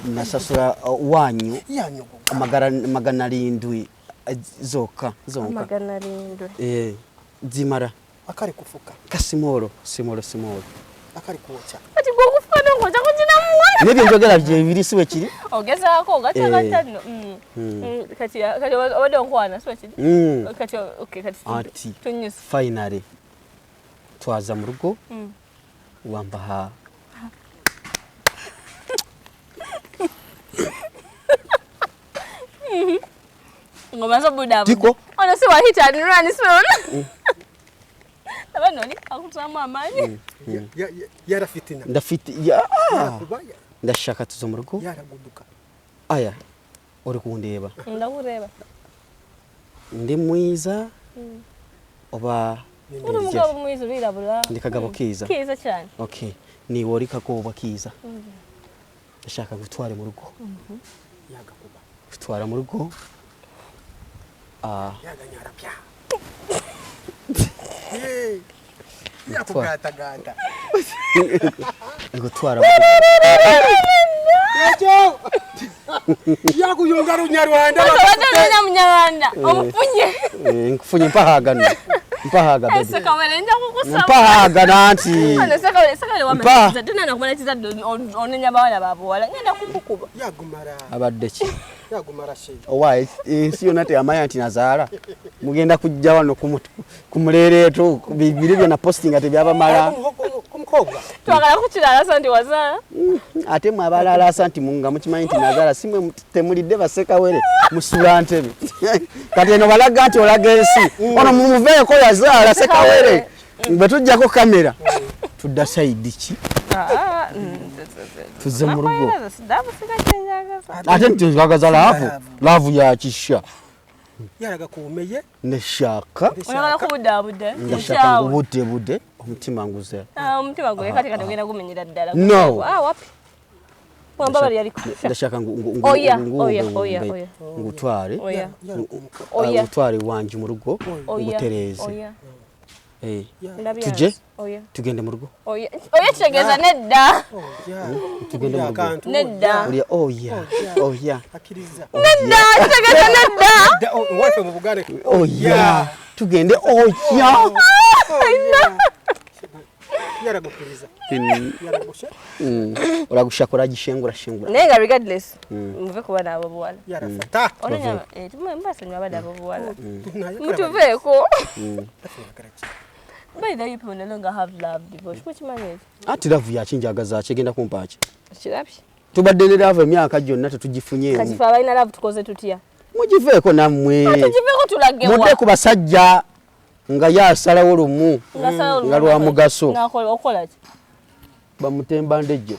Nasasura wanyu. Magana 7 zonka. Magana 7. Zimara. Akari kufuka. Kasimoro. Akari kuocha. Ati go kufana ngoza kujina mwana. Nebyo njogera je biri siwe kiri. Ogeza ko gatano. Kati wado nkwana siwe kiri. Kati okay kati. Ati. Tunyusa. Finally. Twaza mu rugo. Wambaha. Ngoma zo budabu. Tiko. Ona si wahita ni rani siona. Abanoni akutama amani. Yara fitina. Ndafiti ndashaka tuzo mu rugo. Yaraguduka. Aya. Uri kundeba. Ndakureba. Ndi mwiza. Oba uri umugabo mwiza urirabura. Ndi kagabo kiza. Kiza cyane. Okay. Ni wori kagoba kiza. Ndashaka gutwara mu rugo. Yagakuba. Gutwara mu rugo. Yaganyara pya. Yakugata. Gutwara. Yejo. Yakuyunga runyarwanda. Abadana munyarwanda. Omufunye. Nkufunye mpahagano. Mpahaga baby. Ese kamera nja kukusaba. Mpahaga nanti. Ana sakale wamaliza. Tuna nakumaliza onenya bawala babo wala. Ngenda kukukuba. Yagumara. Abadde ki? Yagumara she. Why? Siyo nate amaya anti nazara. Mugenda kujja wano kumulereto bibiri byo na posting ate byaba mala. Kumukobwa. Twagala kukirala santi wazala. Ate mwabalala santi munga mukimanyi nti nazara simwe temulidde baseka were musulantebe. Kati eno balaga nti olaga ensi. Ono mumuveeko yazala seka were. Betujjako kamera. Tudda side ki? Tuze mu rugo. Ate ntuzagaza laavu ya kisha. Yaraga kuumeye neshaka oyagala kubudaabude neshaka budde omutima nguze omutima gwe kati ogenda gumenyera ddala no wapi wamba bali yali ndashaka ngutware ngutware wanje mu rugo ngutereze tuje tugende mu rugo oya kitegeeza nedda tugende mu rugo nedda akiriza nedda kitegeeza nedda wife mu bugale tugende yaragukiriza oragushaka oragishengura naye nga regardless muve kuba n'abo buwala yarafata mbasanywa abadde abo buwala mutuveeko by the way people no longer have love devotion kukimanyi ati love yakinjagaza kigenda kumpaki kirabye tubadde ne love emyaka gyonna tetugifunye kati fa balina love tukoze tutya mugiveeko nammwe tugiveeko tulagewa mudde ku basajja nga yasalawo lumu nga lwa mugaso okola ki bamutemba ndejjo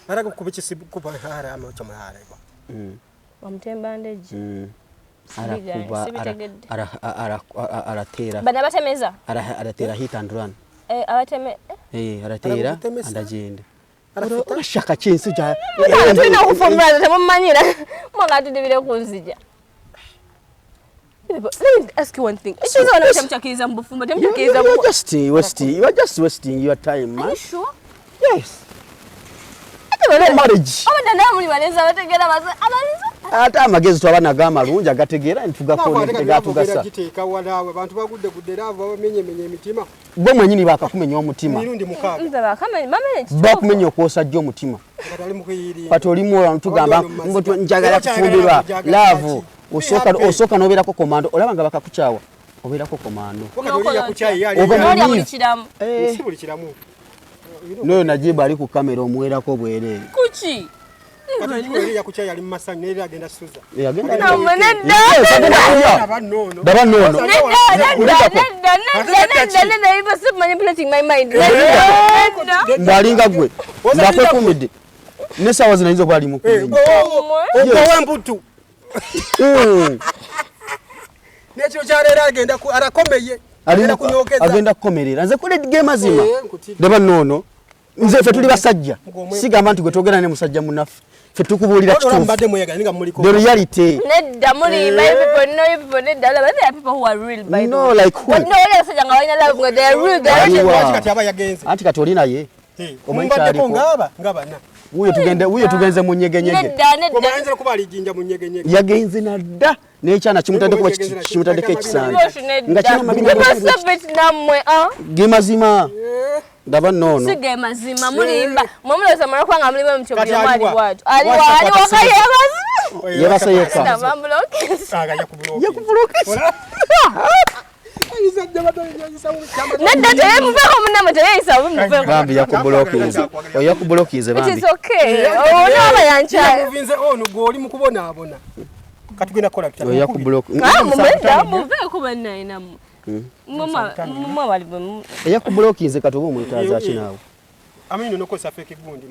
araga kuba kisibu kuba hara ama chamahara bamutemba ndejjo aratera bana batemeza aratera hit and run abateme aratera andagende urashaka kinsi ja tulina okufumula temumanyira mwanga tudibire kunzija. Let me ask you one thing. You are just wasting your time, man. Are you sure? Yes. Marriage. Ata amagezi twabana gamalungi agategeera ntugakona giteeka walawe abantu bagudde gudderava bamenye emitima bo mwenyini bakakumenya omutima mirundi mukaaga bakumenya okwosajja omutima kati olimu tugamba njagala kufumbirwa laavu osooka n'obeerako komando olaba nga bakakukyawa obeerako komando noyo najibu ali ku kamera omuweerako bwereere kuki ya kucha yali masanyi neri agenda suza yagenda daba nono even stop manipulating my mind ndalinga gwe ndakwekumidde nesawa zinaizo bali mukumenya owa mbutu nekyo kyalera agenda arakomeye agenda kukomerera nze kule game azima daba nono nze fe tuli basajja sigamba nti gwe togera ne musajja munaffe fe tukubulira kitufu the reality nedda muri my people nedda la there are people who are real by no like who no wale sajja nga walina love nga they are real they are kati aba yagenze anti kati olina ye omumbadde ko ngaba na uyo tugenze mu nyegenyege ko baanze kuba alijinja mu nyegenyege yagenze nadda nekyana kimutadde kuba kimutadde ekisanga nga kina mabiri namwe gemazima ndaba nono sige mazima mulimba mumuloza mara kwanga mulimba mchobya mwali watu ali wakaye yebasa yeka saga yakubulokesa nedda tele muveko munama tele isabu muveko bambi yakubulokeze bambi it's okay ono aba yancha vinze ono goli mukubona abona katugenda kola kitaba mumenda muveko bana inamu mama wali yakubulokeze katobo omwetaaza kinawo amino nokosa fake gundi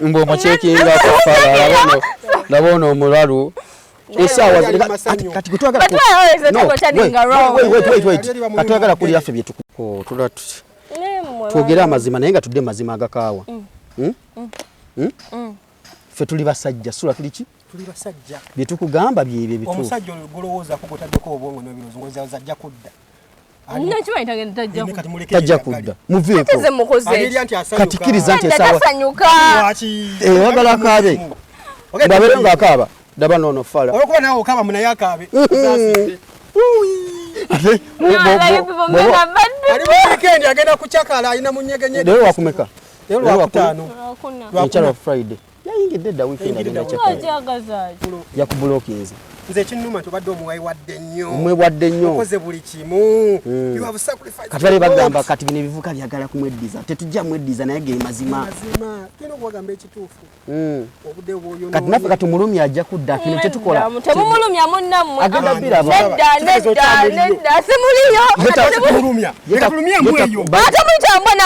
mbo amuchekinga kufala labona omulalu esawa kati kutwagala katwagala kuli affe byetuko twogera amazima naye nga tudde mazima agakaawa ffe tuli basajja sula tuliki tuli basajja byetukugamba byebyo bitu omusajja olowooza ko gotaddeko obwongo n'ebirozo ngoza zajja kudda tajja kudda muveeko kati kiriza nti esawa wagala akaabe ngabeere ngaakaaba daba nono fala olwokuba nawe okaba munaye akaabe weekend agenda kucakala alina munyegenyege lero wakumeka lero wakutaano Friday yayingidde dda weekend agenda chakala yakubulokinze nze kinnuma tubadde omwewadde nnyo omwewadde nnyo okoze buli kimu you have sacrificed katwale bagamba kati bino ebivuka byagala kumweddiza tetujja mweddiza naye ge mazima kino kuwagamba ekituufu obudde bwoyo kati naffe kati mulumi ajja kudda kino tetukola temumulumya munnammwe agenda biraba nedda simuliyo mulumya mweyo ate muyitambwe no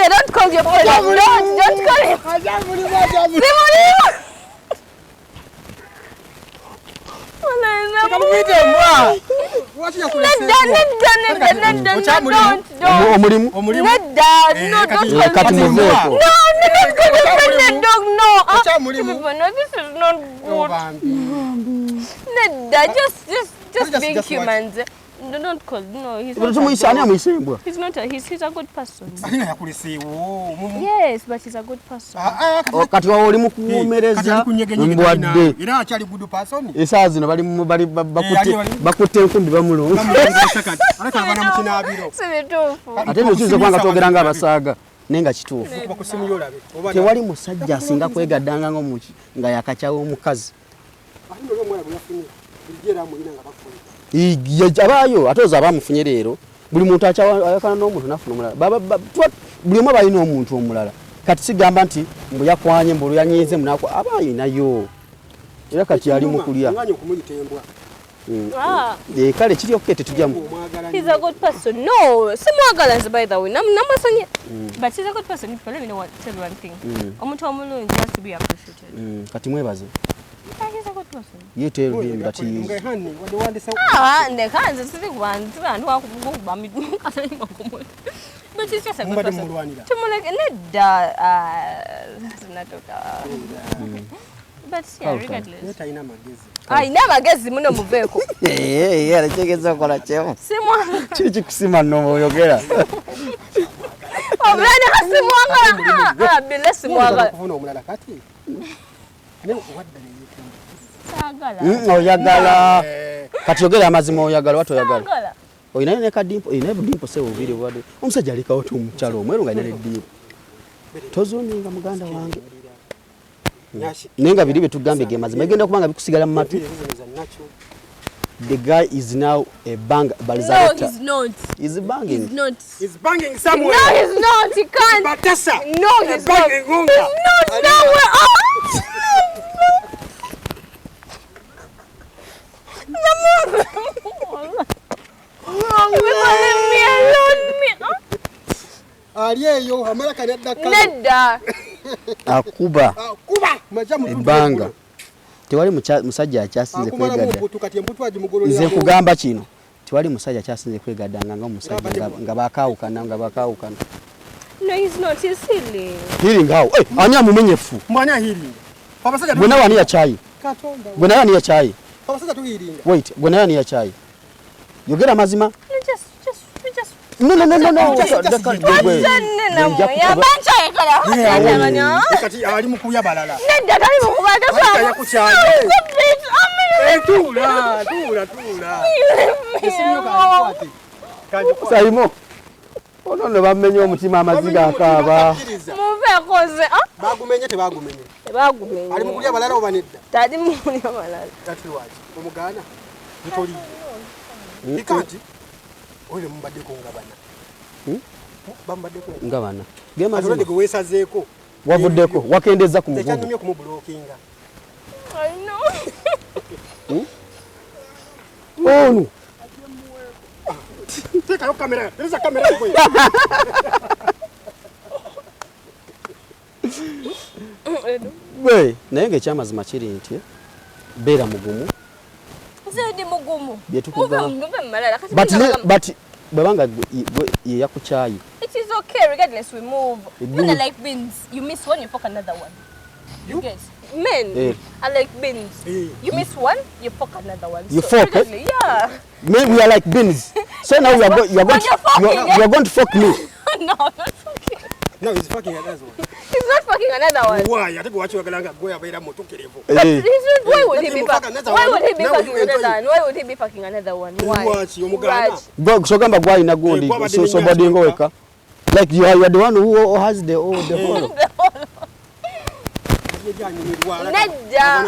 don't call your friend don't call him simuliyo omulimu kati muveeko just being humans. Don't call. No, he's not. He's not. He's a good person. Yes, but he's a good person. Kati oli mukuwomereza mbwadde era akyali good person. Esaawa zino bali bakutte enkumbi bamulunga. Alakabana mukinaabiro. Ate nokize kwanga twogeranga abasaaga nenga kituufu. Tewali musajja asinga kwegaddanga ng'omuki nga yakakyawo omukazi. Abaayo atoza abamufunye leero buli muntu ayakana n'omuntu nafuna omulala buli omu balina omuntu omulala kati sigamba nti mbu yakwanye mbu yanyize munako abaayo nayo era kati ali mu kulya kale kiri okke tetujjamu. He's a good person. No, simwagala by the way. Namasonye. But he's a good person. Let me know what tell one thing. Omuntu omulungi has to be appreciated. Kati mwebaze. He's a good person. You tell him that he is. But he's just a good person. But yeah, regardless. I never guess muno muveko. Alachegeza kola chemo. Chichi kusima no yogera. Omulana kasimwanga. Bila simwanga. Kufuna omulala kati. Ne wadda oyagala kati yogera amazima oyagala watu oyagala oyina ne kadimpo ine budimpo sewo biri wadde omusajja alikawo tu mukyalo omweru nga ine dimpo tozuninga muganda wange nenga biri betugambe ge mazima igenda kubanga bikusigala mu matu. The guy is now a banger. No, he's not. He's banging. He's not. He's banging somewhere. No, he's not. He can't. Batasa. No, he's not. He's not somewhere. Aliyeyo amala kanadda nedda akuba majamu ebanga tewali musajja akyasinze kwegadda nze kugamba kino tewali musajja akyasinze kwegaddanga nga omusajja nga bakawukana No, he's not. He's healing. Healing how? Ani amumenyefu mwanya healing bwena wani ya chai bwena wani ya chai abasajja tuhiringa wait bwena wani ya chai yogera mazima Just no kati ali mukuya balala nedda tali mukubaga yakukyaye tula Saimo ono ne bamenye omutima amaziga akaaba muvekoze bagumenye tebagumenye ali mukulya balala oba nedda tali mukulya balala tatiwaji omugana bitoli ikati oyo mubaddeko ngabana bambaddeko ngabana gema zino go wesazeeko wavuddeko wakendeza ku muvugo tekyanumye ku mublockinga I know onu teka yo kamera there's a camera boy we naye ng'ekyamazima kiri nti beera mugumu zedi mugumu byetukugamba malala but bwebanga ye yakukyayi it is okay regardless we move. Men are like beans. You miss one, you fuck another one. You get men are like beans. You miss one, you fuck another one. You so fuck? Yeah. Men, we are like beans. So now you are going to fuck me. No, not fucking. No, he's fucking another one. He's not fucking another one. Why? I think what you galanga go abaira motukirevo. But he's not, why would he be fucking another one? Why would he be fucking another one? Why? Watch you mugana. Go so gamba gwa ina gundi so body ngoweka. Like you are the one who has the whole. Nedda.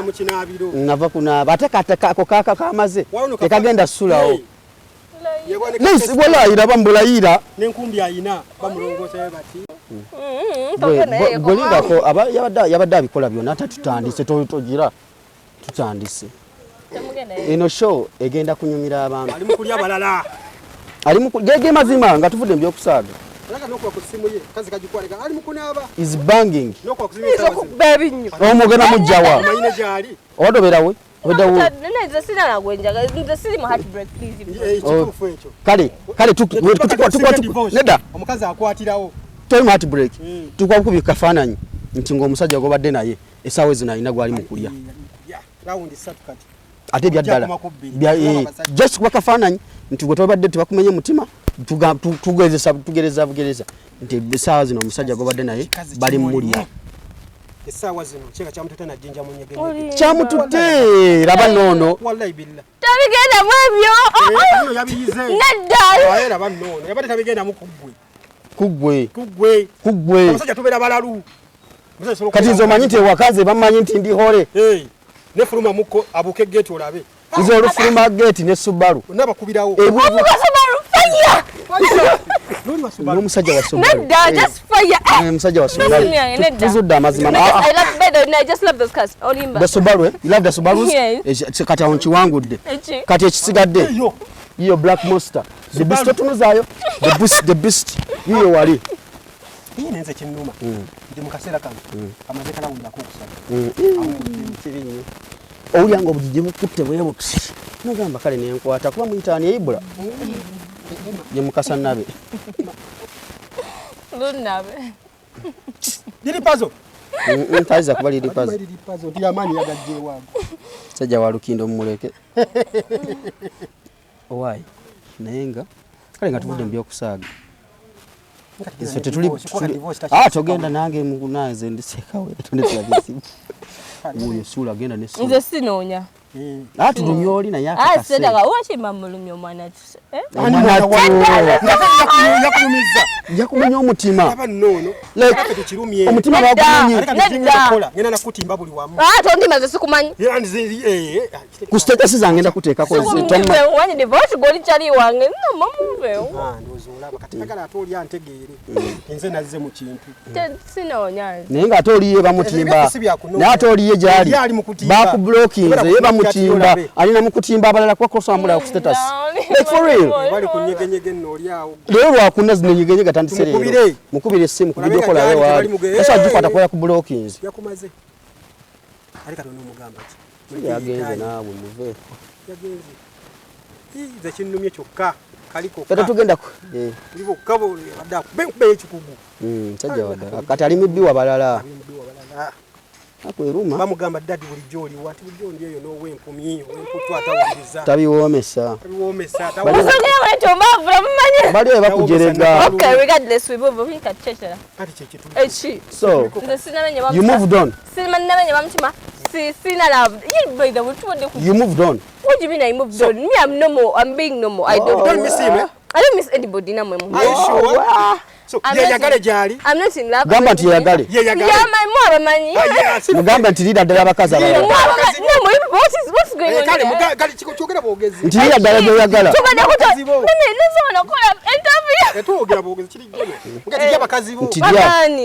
Nava kunaaba ate kateko kaka kamaze tekagenda ssulawo walaayira bamulayira n'enkumbi ayina bamulongoosa bati gwelingako yabadde abikola byonna ate tutandise togira tutandise eno show egenda kunyumira abantu ali mu kulya balala gege mazima nga tuvudde mu byokusaaga is banging omugenda mujjawa odoberawe kale nedda omukazi akwatirawo toyima heartbreak tukwakubi kafaananyi nti ng'omusajja gobadde naye essaawa ezino alina gwali mu kulya ate byaddala just kuba kafaananyi nti gwe tobadde tebakumenye mutima tugereza bugereza nti essaawa zino omusajja gobadde naye bali mulya essaawa zino kyeka kyamutute na jjinja mu nyege kyamututte laba noono wallahi billah tabigenda mu ebyo yabiyize nedda laba noono yabadde tabigenda mu kuggwe omusajja tubeera balalu kati nze omanyi nti ewakaze bamanyi nti ndi hole ne fuluma muko abuke gate olabe nze olufuluma gate ne Subaru nabakubirawo n'omusajja wa Subaru nedda just fire omusajja wa Subaru tuzudde amazima I love better I just love those cars olimba the Subaru you love the Subarus kati awo nkiwangudde kati ekisigadde yiyo Black Monster the beast otunuzaayo the beast yiyo wali iyi nenze kinnuma ndi mu kaseera kano amaze kalawundako okusaba owulyanga obujiji bukutte bwebuti nogamba kale nenkwata kuba muyitaani eibula ye mukasa nabe lunabe liri pazo ntayiza kuba liri pazo ndi amaanyi yagajjeewaago sajja wa Lukindo mumuleke owaayi naye nga kale nga tuvudde mu byokusaaga togenda nange munaze ndisekawe tunetulagisibu uyo sula agenda ne sula nze sinoonya tulumya oli naye sedaka wakima mulumya omwana yakumenya omutima omutima ngenda nakutimba buli wamu tondima ze sikumanyi ku status zange ngenda kuteekako wanyi divorce goli kyali wange nomamuvewo katikagala ate oli antegeere nze nazze mu kintu sinoonya naye nga ate oliye bamutimba naye ate oliye gyali bakubulokinze ye bamutimba alina mukutimba abalala kwakosambula ku status like for real bali kunyegenyege noli awo lero lwakuna zino nyegenyege tandise lero mukubire essimu ku video call awe wali ese ajukwata kwa yakubulokinze yakumaze ali katono mugamba ki yagenze naawe muve yagenze ize kinnumye kyokka kaliko kata tugenda ku libo kabo badda be ekikugu sajja wadda kati alimibbiwa balala akweruma bamugamba dadi bulijjo oli wati bulijjo ndi eyo nowe empumi wenkutwata wuliza tabiwoomesa bali we bakujerega so you moved on you moved on what do you mean I moved on me I'm normal I'm being normal I don't miss him I don't miss anybody na mwe so yagale jali I'm not in love gamba nti yagale my mother manyi mugamba nti lida ddala bakaza no what's going on kale kale chokera bogezi nti lida ddala byoyagala etwogera bogezi kiri gene mugati y'abakazi bo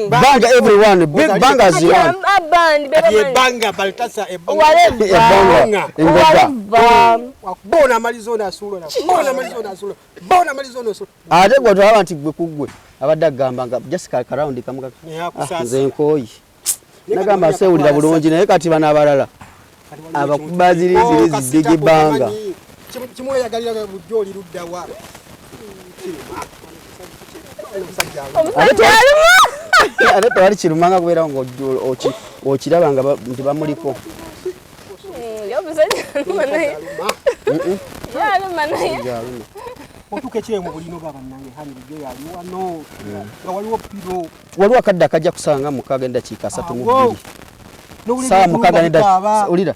banga everyone big bangers on banga baltasa bona amalizona asulo bona amalizona asulo ate gwe twaba nti gwe kugwe abadde agamba nga Jessica karawundi kamuga nze nkooyi nagamba sewulira bulungi naye kati bana abalala abakubazirizi zidege banga kimweyagalira bujjo oli luddawa ate tewali kirumanga kubeera nga okiraba nga nti bamuliko otuka ekyemu bulino babannange hani bujjo yali wano nga waliwo piro waliwo akadde akajja kusanga mukaaga endakiika 32 saa mukaaga olira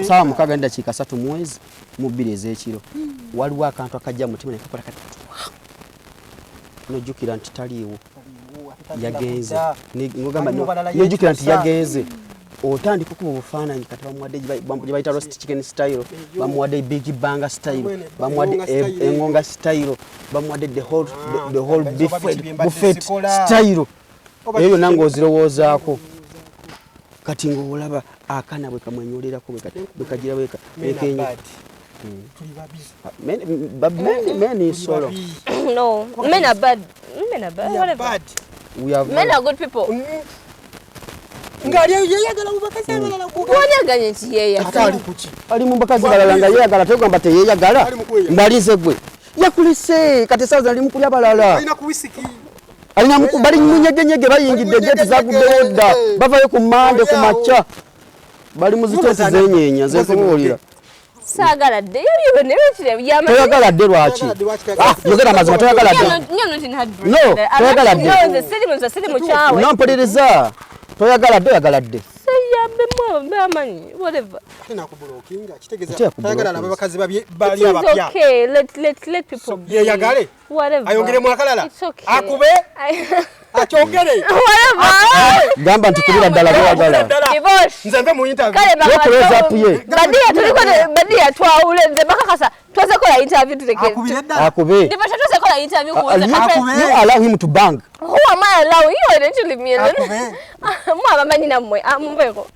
saa mukaaga endakiika 3 mwezi mu 2 ez'ekiro waliwo akantu akajja mutima nekakola kati nojjukira nti taliiwo yagenze ngogamba nejukira nti yagenze otandika okuba obufaananyi kati bamuwadde gye bayita roast chicken style bamuwadde big banga style bamuwadde engonga style bamuwadde the whole buffet style eyo nange ozirowoozaako kati ng'olaba akaana bwe kamwenyolerako bwe kagira bweka ekenya men is solo. No, men are bad. Men are bad. Whatever. Men are good people. Ngari yeyagala mubakazi abalala kuba. Wanyaganye nti yeyagala. Ali mubakazi balala nga yeyagala tegamba te yeyagala. Mbalize gwe. Yakulise kati saza ali mukulya balala. Alina kuwisiki. Alina bali munyegenyege bayingidde gate zaguddewo dda. Bavayo ku mande ku macha. Bali muzitesi zenyenya zekobolira. Sagala de yaliwe nebitire yama. Toyagala de lwaki? Yogera mazima toyagala de. No, toyagala de. No, sirimu chawe. Nampuliriza. Toyagala de yagala de. Sayambe mwa bamanyi whatever. Alina kubulokinga kitegeza toyagala nabo bakazi bali abapya. It's okay. Let people be. Yeyagale. Whatever. Ayongere mwakalala. It's okay. Akube. Achongere. Whatever. Gamba nti kubira ddala toyagala. Divorce. Nze mve mu interview. Kale Yokuleza puye. badia tuliko badia twawule nze bakakasa twaze kola interview tuteke. Akubire ddala. Akube. Divorce twaze kola interview ku nze. You allow him to bang. Who am I allowing you eventually me alone? Akube. Mwa bamanyi namwe mumbeko.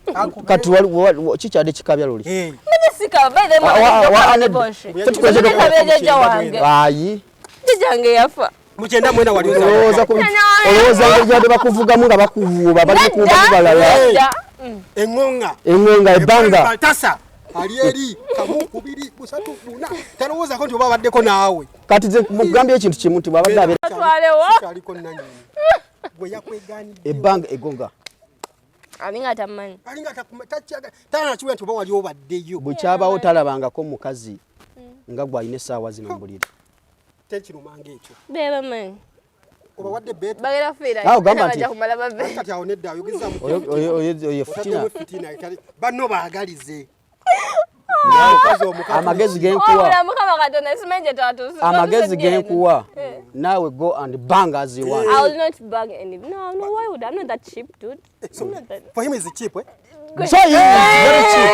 Kati waliwo kikyade kikabya luli. Minisika by the way divorce. Tukuleje wange. Ayi. Jange yafa. Mukyenda mwena wali Olowooza ng'ejjadde bakuvugamu nga bakuvuuba bali kuvuga balala. Engonga ebbanga. Tasa ali eri kamu kubiri kusatu buna talowooza ko nti oba abaddeko naawe. Kati nze mugambye ekintu kimu nti bw'abadde abeera aliko nannyini gwe yakwegaanidde ebbanga egonga. Alinga tamanyi. Tanakiwe nti oba wali obaddeyo. Bukyabawo talabangako mukazi nga gw'alina essaawa zino mbulira. Tekirumanga ekyo. Beba manyi. Oba wadde beeta. Bagera fiira. Awo gamba nti. Kumala babe. Kati awo nedda ayogezaamu. Oyo fitina. Banno baagalize. Amagezi genkuwa. Mukama Katonda simenje tatu. Amagezi genkuwa. Naawe go and bang as you want. I will not bang any. No, why would I? I'm not that cheap, dude. For him is cheap, eh? So he is very cheap.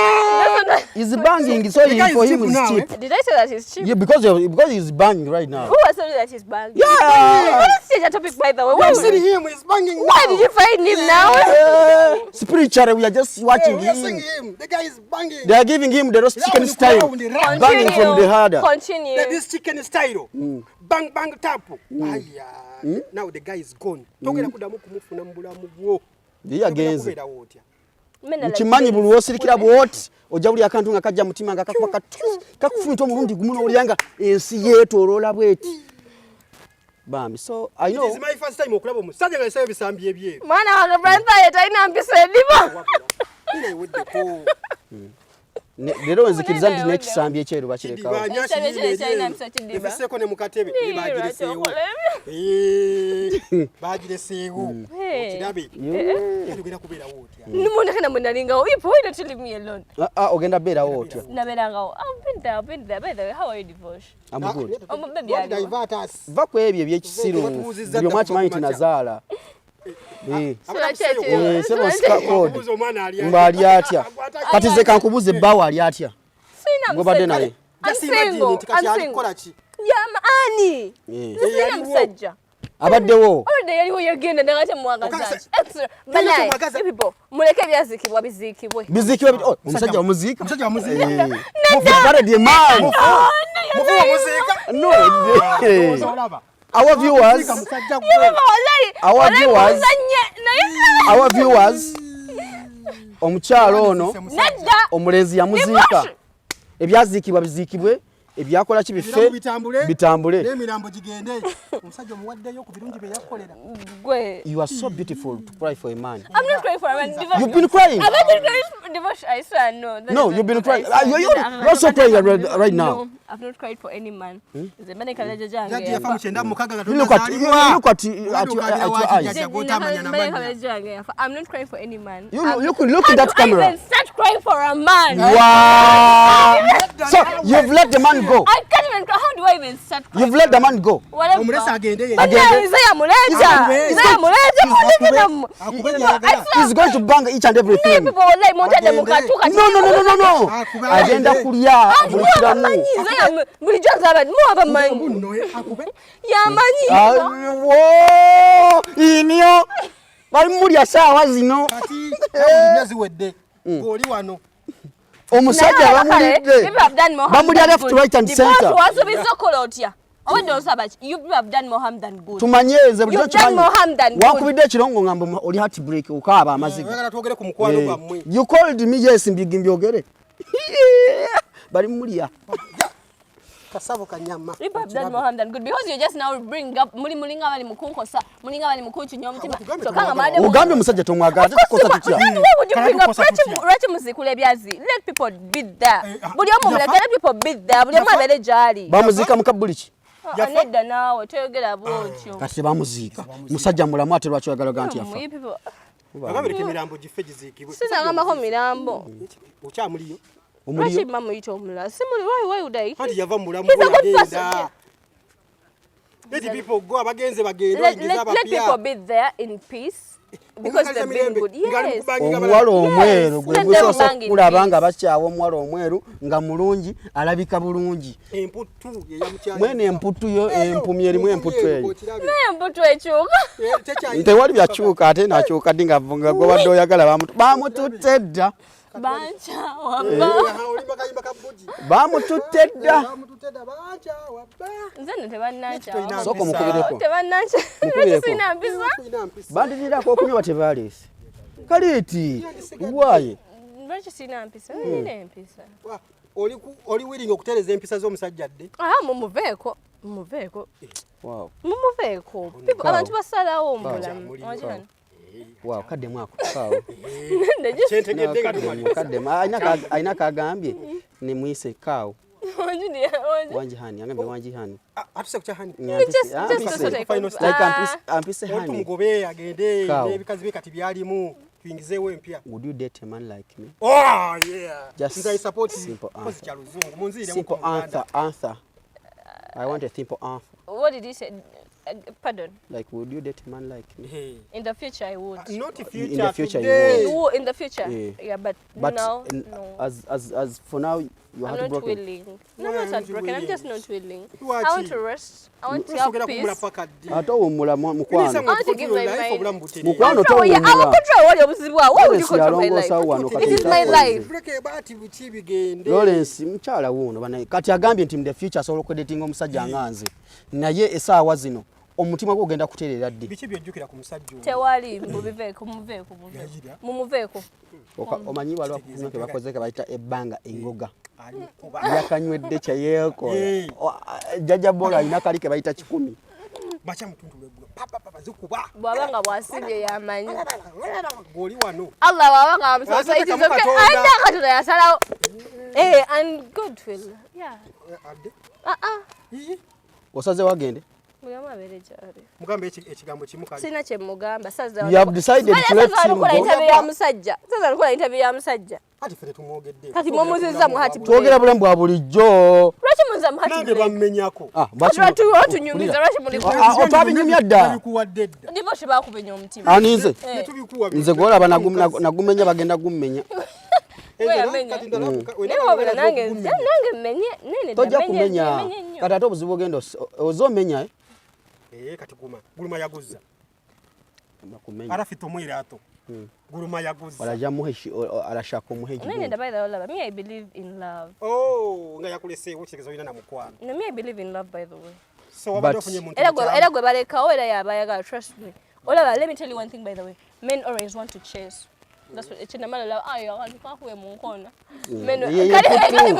He's banging, so for him is cheap. Did I say that he's cheap? Yeah, because he's banging right now. Who was telling that he's banging? Yeah. Let's change the topic by the way. I've seen him, he's banging. Why did you find him now? Spiritually, we are just watching We are seeing him. The guy is banging. They are giving him the roast chicken style. Banging from the harder. Continue. This chicken style. Bang, bang, tap. Now the guy is gone. Togera kudamu kumufuna mbulamu bwo. Ye agenze. Men are Nkimanyi buli wosirikira bwoti ojja buli akantu nga kajja mutima nga kakuba kakufumita omulundi gumu n'olyanga ensi yeetooloola bweti. Bambi, so I know. This is my first time okulaba omusajja nga yesayo bisambi ebyeru. Mwana wange brother talina mpisa ediba. Ina eweddeko. Leero wenzikiriza nti n'ekisambi ekyeru bakirekawo. Efiseeko ne mu katebe bagireseewo. Bagireseewo. Okirabe. Ogenda kubeerawo otya. Nimunakana munalingawo. Why don't you leave me alone? Ogenda beerawo otya. Nabeerangawo. I've been there. By the way, how are you divorced? I'm good. Baby, What divert us? Va ku ebyo ebyekisiru. Buli omu akimanyi nti nazaala. Sebo sika code. Mba ali atya. Kati ze kankubuze bbaawo ali atya. Gwe badde naye. I'm single. Yama ani. Sina musajja. Abaddewo. Olde yaliwo yagenda nagate mwagaza. Banaye. People, muleke byazikibwa bizikibwe. Bizikibwe omusajja omuziika. Omusajja omuziika. Mufare the man. Mufu omuziika. No. Our viewers omukyalo ono omulenzi yamuziika ebyaziikibwa biziikibwe ebyakola kibife bitambule n'emirambo gigende omusajja omuwaddeyo ku birungi bye yakolera. You are so beautiful to cry for a man. I'm not crying for a man. Divorce. You've been crying. I've been crying for divorce. I swear no. No, you've been crying. You're also crying right now. No, I've not cried for any man. The man can Judge yafa mukyenda mukaga look at your eyes. I'm not crying for any man. Look at that camera. I even start crying for a man. Wow. So you've let the man go. I can't even cry. How do Why even start crying? You've let the man go. Whatever. Omulesa agende ye. Isaiah Muleja. He's going to bang each and everything. People like Montana Mukatuka. No. Agenda kulya bulikiramu. Isaiah bulijjo zaba muaba manyi. Yamanyi. Wo inyo. Bali mulya saawa zino. Kati emyezi wedde. Oli wano. Omusajja bamulidde. Bamulya left, right and center. You have done more harm than good. Tumanyeze buli done more harm than good. Wakubidde ekirongo ngambo oli heart break ukaaba amaziga. Oyagala twogere ku mukwano gwammwe. You called me, yes, mbyogere. Bali mulya. Kasabo kanyama. You have done more harm than good because you just now bring up mulinga bali mukunkosa, mulinga bali mukunchu nyomutima. So kanga madam. Ugambe musajja tomwagala tukosa tutya. Would you bring up rachi muzikule byazi? Let people beat there. Buli omu let people beat there. Buli omu abere jali. Bamuzika mukabuliki. Anedda naawe toyogera bwotyo. Kasi bamuziika. Musajja mulamu ate lwaki oyagala ganti yafa. Agambireko emirambo gife giziikibwe. Sinagambako mirambo. Okyamuliyo. Lwaki mamuyita omulala? Simuli why would I? Kati yava mulamu yagenda. Let people go abagenze bagende oyingiza abapya. Let people be there in peace. Because they're being good. Yes. Omuwala omweru gwe gusoose kulaba nga bakyawa omuwala omweru nga mulungi alabika bulungi. Emputu ye yamukyali. Mwene emputu yo empumi erimu emputu eyo. Emputu ekyuka. Tewali byakyuka ate nakyuka ddi nga gwe badde oyagala bamututte dda. Bankyawa bamututte dda. nze tebannakyawa. Sooka omukubireko. Tebannakyawa. Bandirirako okunywa tebaleese. Kaleeti waaye. Lwaki sina mpisa? Nina empisa. Oli willing okutereza empisa z'omusajja dde? Mumuveeko. Wow. Mumuveeko. Abantu basalawo omulamu. Wow, kadde mwako kaawo. Kyentegedde nga tumali. Kadde ayina kagambye ne mwise kaawo. Wanji hani, angambye wanji hani. Atuse kucha hani. Ampise hani. Tumugobe agende n'ebikazi bye kati byalimu. Tuingizeewo empya. Would you date a man like me? Oh yeah. Just I support simple answer. Simple answer. I want a simple answer. What did he say? Pardon. Like, would you date a man like me? In the future, I would. Not in the future. In the future, you would. In the future, yeah, but now, no. As for now, you are not broken. willing. No, I'm not heartbroken. I'm just not willing. I want to rest. I want to have peace. Ate omula mukwano. I want to give my mind. Mukwano to I will control what you're. Why would you control my life? It is my life. Lawrence mukyala wuno bana kati agambye nti in the future asobola okudatinga omusajja nganze naye esaawa zino omutima gwo ogenda kutereera ddi. Biki byejjukira ku musajja ono? Tewali mumuveeko. Omanyi waliwo ke bakoze ke bayita ebbanga engoga. Yakanywedde kyeyeekola. Jjajja Bola alina kali ke bayita 10. Bacha mutuntu lweggulo papa zikuba. Bwabanga bwasibye yamanyi. Goli wano. Allah bwabanga amusosa ikizo ke anda katola yasalawo. And God will. Yeah. Osaze wagende? Mugamba abere kyali. Mugambe ekigambo kimu kali. Sina kye mugamba saza. You have decided to let him go. Saza nkola interview ya musajja. Kati fere tumwogedde. Kati mumuzizza mu hati. Twogera bulamu bwa bulijjo. Lwaki munza mu hati? Nange bammenyako. Tunyumiza lwaki muli ku. Otwabinyumya dda. Bikuwadde dda. Ndipo shibakubenya omutima. Ani nze? Netubikuwa. Nze golaba nagumenya bagenda gummenya. Nange menye nene. Tojja kumenya. Kati ate obuzibu ogenda ozomenya. Kati Guluma yaguzza. Bakumenya. Arafite omwiraato. Guluma yaguzza. Arashaka omuheji. Nene by the way, me I believe in love. Oh, nga yakuleseewo kitegezo olina na mukwano. No, me I believe in love by the way. So wabadde ofunye muntu. Era gwe balekawo era yabayagala, trust me. Olaba, let me tell you one thing by the way. Men always want to chase. That's what it's in the matter of ayo abantu kakuwe mu nkona. Men kali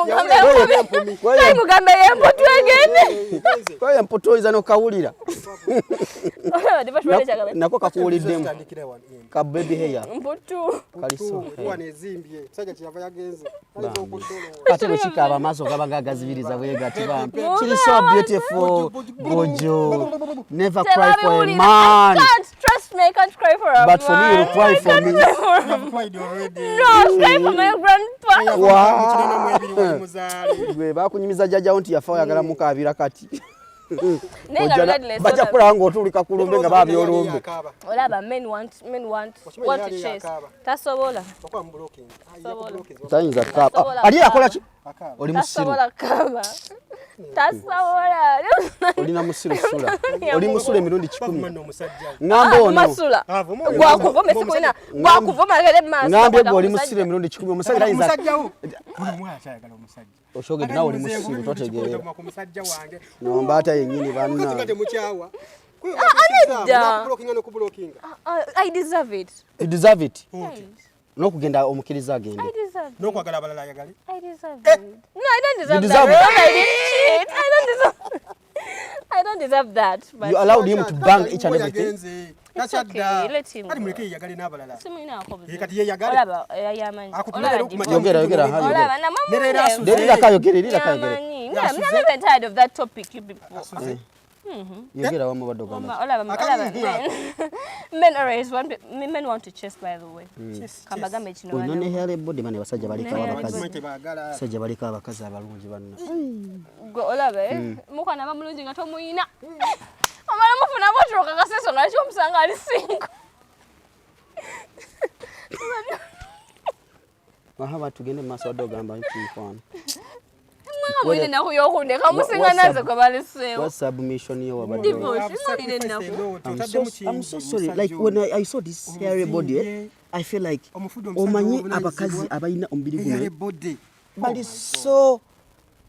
mugambe yemputu agende. Kwa yemputu iza no kawulira. Nako kakuwuliddemu. Ka baby hair. Mputu. Kaliso. Kwa nezimbye. Sajja kyava yagenze. Kalizo okudolo. Ate lwekika abamaaso gaba gazibiriza bwegati bambi. She is so beautiful. Bojo. Never cry for a man. Trust me, I can't cry for a man. But for me, you cry for me. Cried already. No, cry for my grandpa. yafa. Gwe bakunyumiza jjajjawo nti yafa oyagala mukaabira kati. Bacha kulanga otulika kulumbe nga babyolumbe. Olaba men want to chase. Tasobola. Tayinza kaba. Ali akola ki? Oli musiru. Tasobola kaba. Tasobola. Olina musiru sula. Oli musula emirundi 10. Ngamba ono. Masula. Gwakuvoma sikuina. Gwakuvoma gele maso. Ngambye gwe oli musiru emirundi 10. Omusajja ayinza. Omusajjawo. Omwana kyayagala omusajja. Oshogedde nawe oli musiru totegeera. Ku musajja wange. Nomba ata yennyini banna. Kati mukyawa. I deserve it. You deserve it. N'okugenda omukiriza agende. I deserve it. N'okwagala abalala ayagale. I deserve it. No, I don't deserve deserve that. I didn't cheat. I don't deserve that. But You allowed him to bang each and everything. It's okay. Let him go. Kati muleke yeyagale n'abalala. Simulina akobuze. Kati yeyagale. Olaba yamanyi. Akutumira okumanya. Yogera ha. Olaba na Nerera mama. asuze. Lira kayogere. Yamanyi. I'm not even tired of that topic you people. Yogera wamu badogamba. Men want to chase, by the way. Kambagambe kino Olina wana. ne hair body bane basajja balika abakazi. Simanye baagala. Basajja balika abakazi abalungi banna. Gwe olaba mukwana bamulungi nga tomuyina. Omala mufuna botroka kaseso nga kyo musanga ali single. Bahaba tugende maso badogamba nti mfano. Mwine na kuyokunde kamusinga nazo kwa balisewo. What submission you were Divorce. Mwine na ku. I'm so sorry. Like when I saw this hairy body, I feel like omanyi abakazi abayina ombiri guno. But it's so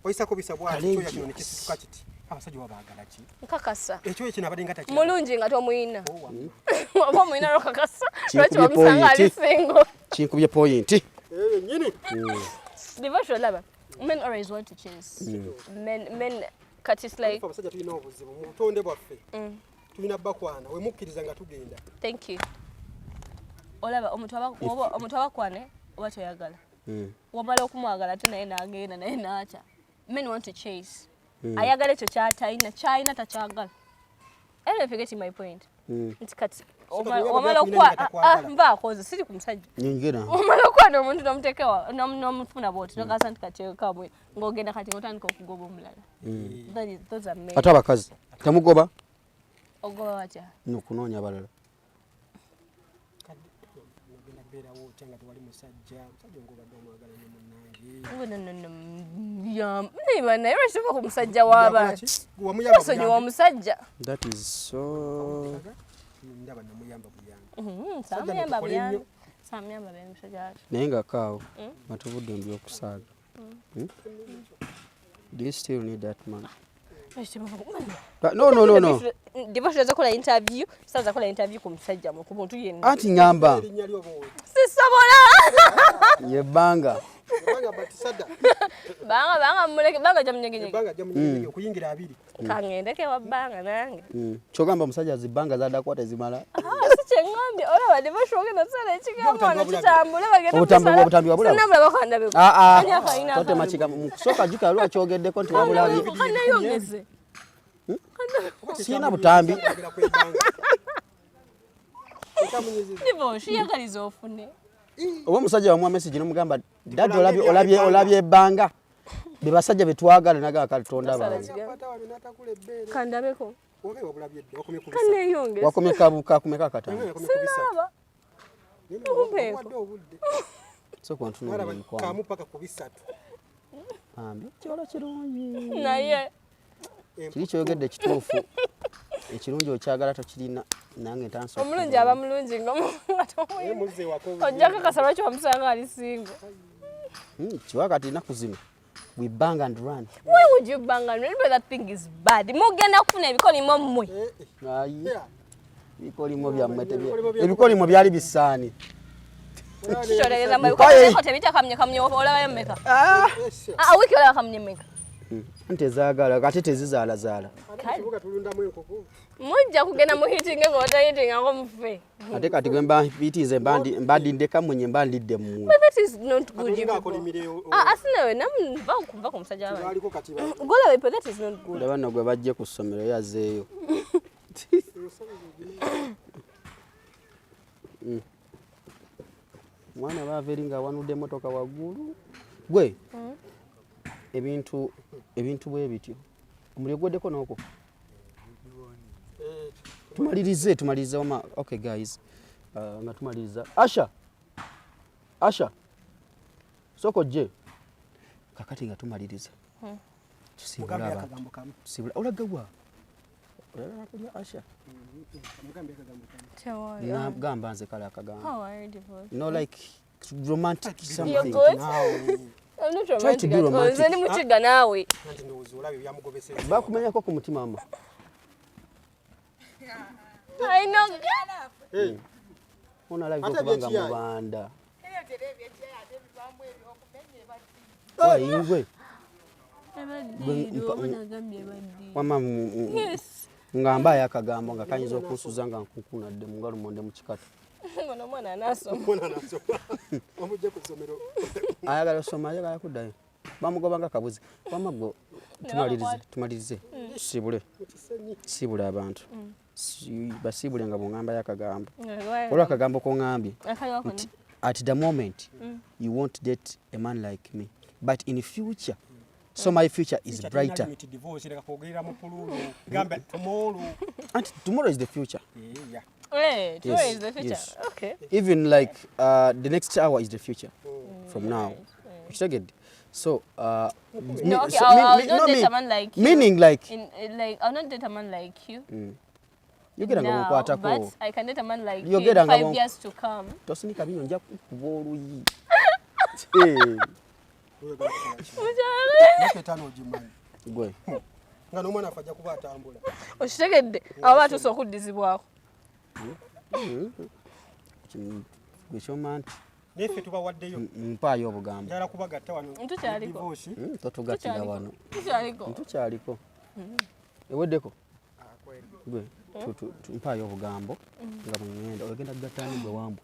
oyisako bisabwa kyo yakino nekisuka kiti. Abasajja wabaagala ki? Nkakasa. Ekyo ekyo nabadde ngata ki? Mulungi nga tomuyina. Oba muyina lokakasa. Lwaki wamusanga ali single. Kinkubye point. Nyini. Divorce olaba. Men always want to chase. Men cut is like. Abasajja tulina obuzibu mu butonde bwaffe. Tulina bakwana we mukkiriza nga tugenda. Thank you. Olaba omuntu abakwane oba toyagala. Wamala okumwagala ate naye n'agenda naye n'acha. Men want to chase. Ayagala ekyo kyayina takyagala. I don't forget my point. Nti kati wamala okwa mba koze siri ku musajja. Nyingera. Wamala okwana omuntu n'omutekewa n'omufuna bwoti n'okasa nti kati kabwe ng'ogenda kati ng'otandika okugoba omulala. Those are men. Ate abakazi temugoba? Ogoba watya? N'okunoonya abalala. Musajja w'abantu. Wasonyiwa omusajja. That is so. Samuyamba buyambi. Samuyamba musajja. Naye nga kaawo batubudde mbi okusaaga. Do you still need that man? No. Divorce zakola interview, saza kola interview ku musajja mu kubuntu yenna. Anti ngamba. Sisobola. Ye banga. Banga jamunyege. Banga jamunyege okuyingira abiri. Kangendeke wa banga nange. Kyogamba musajja zibanga zadakwata zimala. Sikyengambye olaba divorce ogenda sala ekigambo nakitambule bagenda. Obutambi wabula. Sinamula bakanda be. Tote machika mukusoka jika lwa kyogeddeko nti wabula ali. Kana yongeze. Sina butambi. Divorce yagaliza ofune. Oba musajja wamwa message nomugamba dad olabye ebbanga be basajja betwagala naga akatonda bantu kandabeko wakomye kabuka kumeka katanga sinaba so kwantuno kamu paka ku bisatu kyolo kirungi naye kiri kyogedde kituufu ekirungi okyagala tokirina nange ntanso omulungi aba mulungi muze wako ojjako kasaba kyo wamusanga ali single kiwakati naku zino we bang and run. Why would you bang and run? That thing is bad. Mugenda kufuna ebikolimo mmwe. Ayi. Ebikolimo bya mmwe ebikolimo byali bisaani. Kishoreza mmwe ko tebita kamye olaba yemmeka. Wiki olaba kamye mmeka. Nte zaagala kati tezizaala zaala. Kibuga tulundamu enkoko. Mujja kugenda mu hitting ngo otayitinga ngo mufe. Ate kati gwe mbitize mbandindeka mwenye mbandidde mu. But that is not good. Asinawe namva kumva ku musajja wange. Gola we that is not good. Ndabana gwe bajje ku ssomero yazeeyo. mwana baaveri nga wanudde motoka waggulu gwe ebintu bwe bityo omuliro gweddeko n'okwo tumalirize wama. Okay guys, nga tumaliriza Asha soko je kakati nga tumaliriza tusibula abantu tusibula olagawa kulya Asha na gamba nze kale akagamba. How are you divorced? No, like romantic something. You're good? I'm not romantic. Try to be romantic. Nze ni mukiga nawe. Nanti ndowooza olabye byamugobese. Bakumenyako ku mutima mama. I know. Ona live okubanga mubanda. Ingwe. Wama Yes. ngamba yakagambo nga kanyiza okunsuza nga nkunkunadde mu ngalo monde mu kikata. Ngono mwana naso. Omujja ku ssomero. Ayagala soma ayagala kuddayo. Bamugobanga kabuzi. Wamaggo tumalirize. Sibule abantu. Basibule nga bongamba yakagambo. Olwa akagambo ko ngambye. At the moment you won't date a man like me, but in the future so my future is brighter. And tomorrow is the future. Yeah. Wait, tomorrow is the future. Yes. Okay. Even like the next hour is the future from now. Right. So no, okay, I'll not date a man like you. Meaning like I'll not date a man like you. You get now, but I can date a man like you in 5 years to come. Tosinika binyo nja kukubooluyi. Gwe. Nga n'omwana afajja kuba atambula. Okitegedde aba atuusa okuddizibwako. Ekyoma nti neffe tubawaddeyo mpaayo obugambo. njala kubagatta wano Tukyaliko. Totugattira wano. Tukyaliko. Tukyaliko. Eweddeko? Gwe. Mpaayo obugambo nga bwengenda ogenda kugattaani gwe wambu.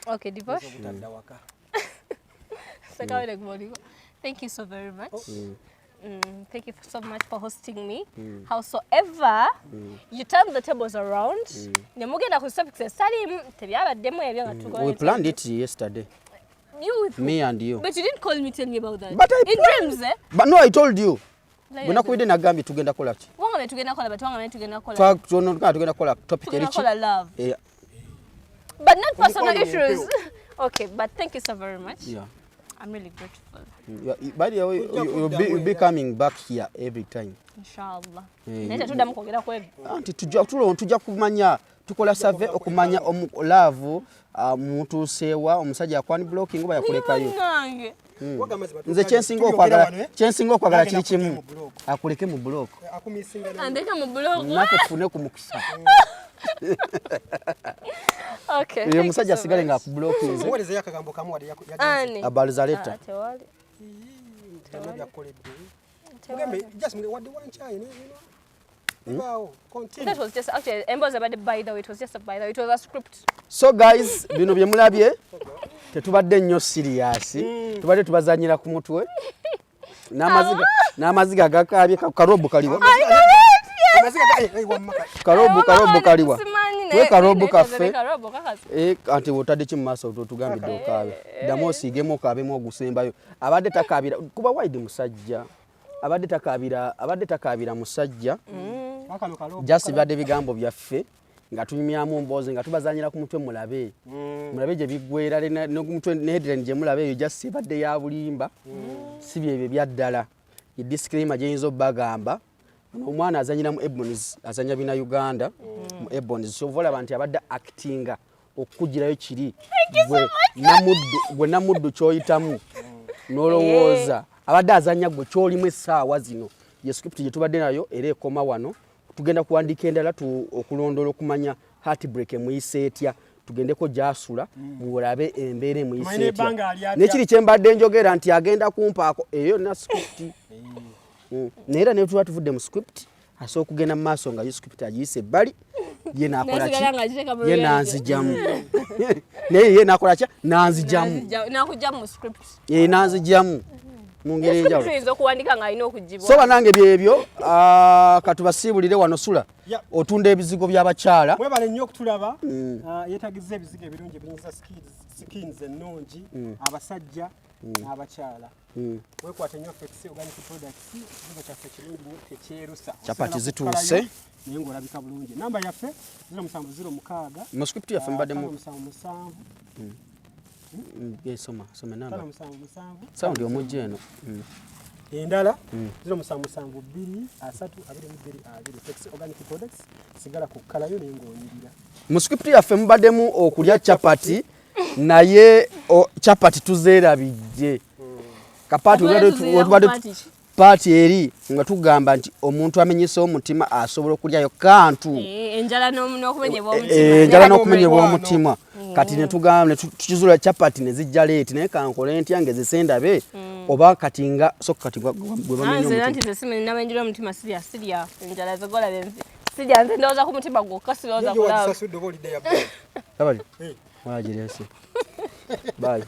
Okay, divorce. Thank you so very much. Thank you so much for hosting me. Howsoever you turn the tables around, nemugenda ku subjects tebyabaddemu ebyo nga tukola. We planned it yesterday. You with me and you. But you didn't call me, tell me about that. But in dreams, eh? But no, I told you. Bwe nakuwidde nagambye tugenda kola ki? Wanga tugenda kola, but wanga tugenda kola. Tugenda kola topic eri ki? Tugenda kola love. Yeah. But not personal issues. Okay, but thank you so very much. Yeah. I'm really grateful. By the way, you'll be coming back here every time. Inshallah. Neta tudamu kwogera kwebi. Anti tujja kumanya tukola survey okumanya love mutusewa omusajja akwani blocking oba yakulekayo. Nze kyensinga okwagala kiri kimu akuleke mu block. Andeka mu block. Nako tufune ku mukisa. Okay. Ye musajja asigale nga akublocking. Muweleze yakagambo kamu wali Ani. Habari za leta. Tewali. Just what do you want chai, you know? Continue. That was just actually Embo's about the by the way, it was just a by the way, it was a script. So guys, bino bye mulabye tetubadde nnyo serious. Tubadde tubazanyira ku mutwe. N'amaziga gakaabye karobo kaliwa. Karobo kaliwa. We karobo kafe. Anti wotadde ki mu maaso tugambidde okaabe. Ddamu osiigemu okaabemu ogusembayo. Abadde takaabira kuba wide musajja. Abadde takaabira musajja. Just bibadde bigambo byaffe nga tunyumyamu mboozi nga tubazanyira ku mutwe mulabe. Mulabe gye biggwera n'omutwe ne headline gye mulabe eyo just ibadde ya bulimba. Si byebyo byaddala. Ye disclaimer gye yinza obbagamba. Omwana azanyira mu Ebonies, azanya bina Uganda mu Ebonies. So vola abantu abadde actinga okugirayo kiri. Gwe namuddu kyoyitamu nolowooza. Abadde azanya gwe kyolimu essaawa zino. Ye script gye tubadde nayo era ekoma wano. Tugenda kuwandiika endala okulondola okumanya heartbreak emuyise etya. Tugendeko gyasula mulabe embeera emuyise etya. Nekiri kyembadde njogera nti agenda kumpaako eyo na script. Neera ne tuba tuvudde mu script asobola okugenda mu maaso nga yo script agiyise ebbali ye naakola ki ye nanzijamu naye ye naakola ki nanzijamu Nakujja mu script. nanzijamu mu ngeri enjawulo. Tuyinza okuwandika nga alina okugibwa. So banange byebyo katubasiibulire wano sula otunda ebizigo by'abakyala. Mwebale nnyo okutulaba yeetagiza ebizigo ebirungi ebiyinza skins ennungi abasajja n'abakyala. Weekwate nnyo Flex Organic Products ekizigo kyaffe kirungi nnyo tekyerusa. Chapati zituuse. Naye ng'olabika bulungi. Namba yaffe 0706 mu script yaffe mbaddemu 577 soma namba 577 sound omujja eno endala 0772 Flex Organic Products sigala ku kalayo naye ng'onyirira. mu script yaffe mubaddemu okulya chapati naye chapati tuzeerabidde kapati paati eri nga tugamba nti omuntu amenyese omutima asobola okulyayo kantu enjala n'okumenyebwa omutima kati ne tugamba tukizula chapati ne zijja leeti naye kankole ntya ngezisendabe oba kati nga so kati gwe bamenye omutima sirya enjala zegola benzi sijja nze ndowooza ku mutima gwokka sirowooza kulaba Bye.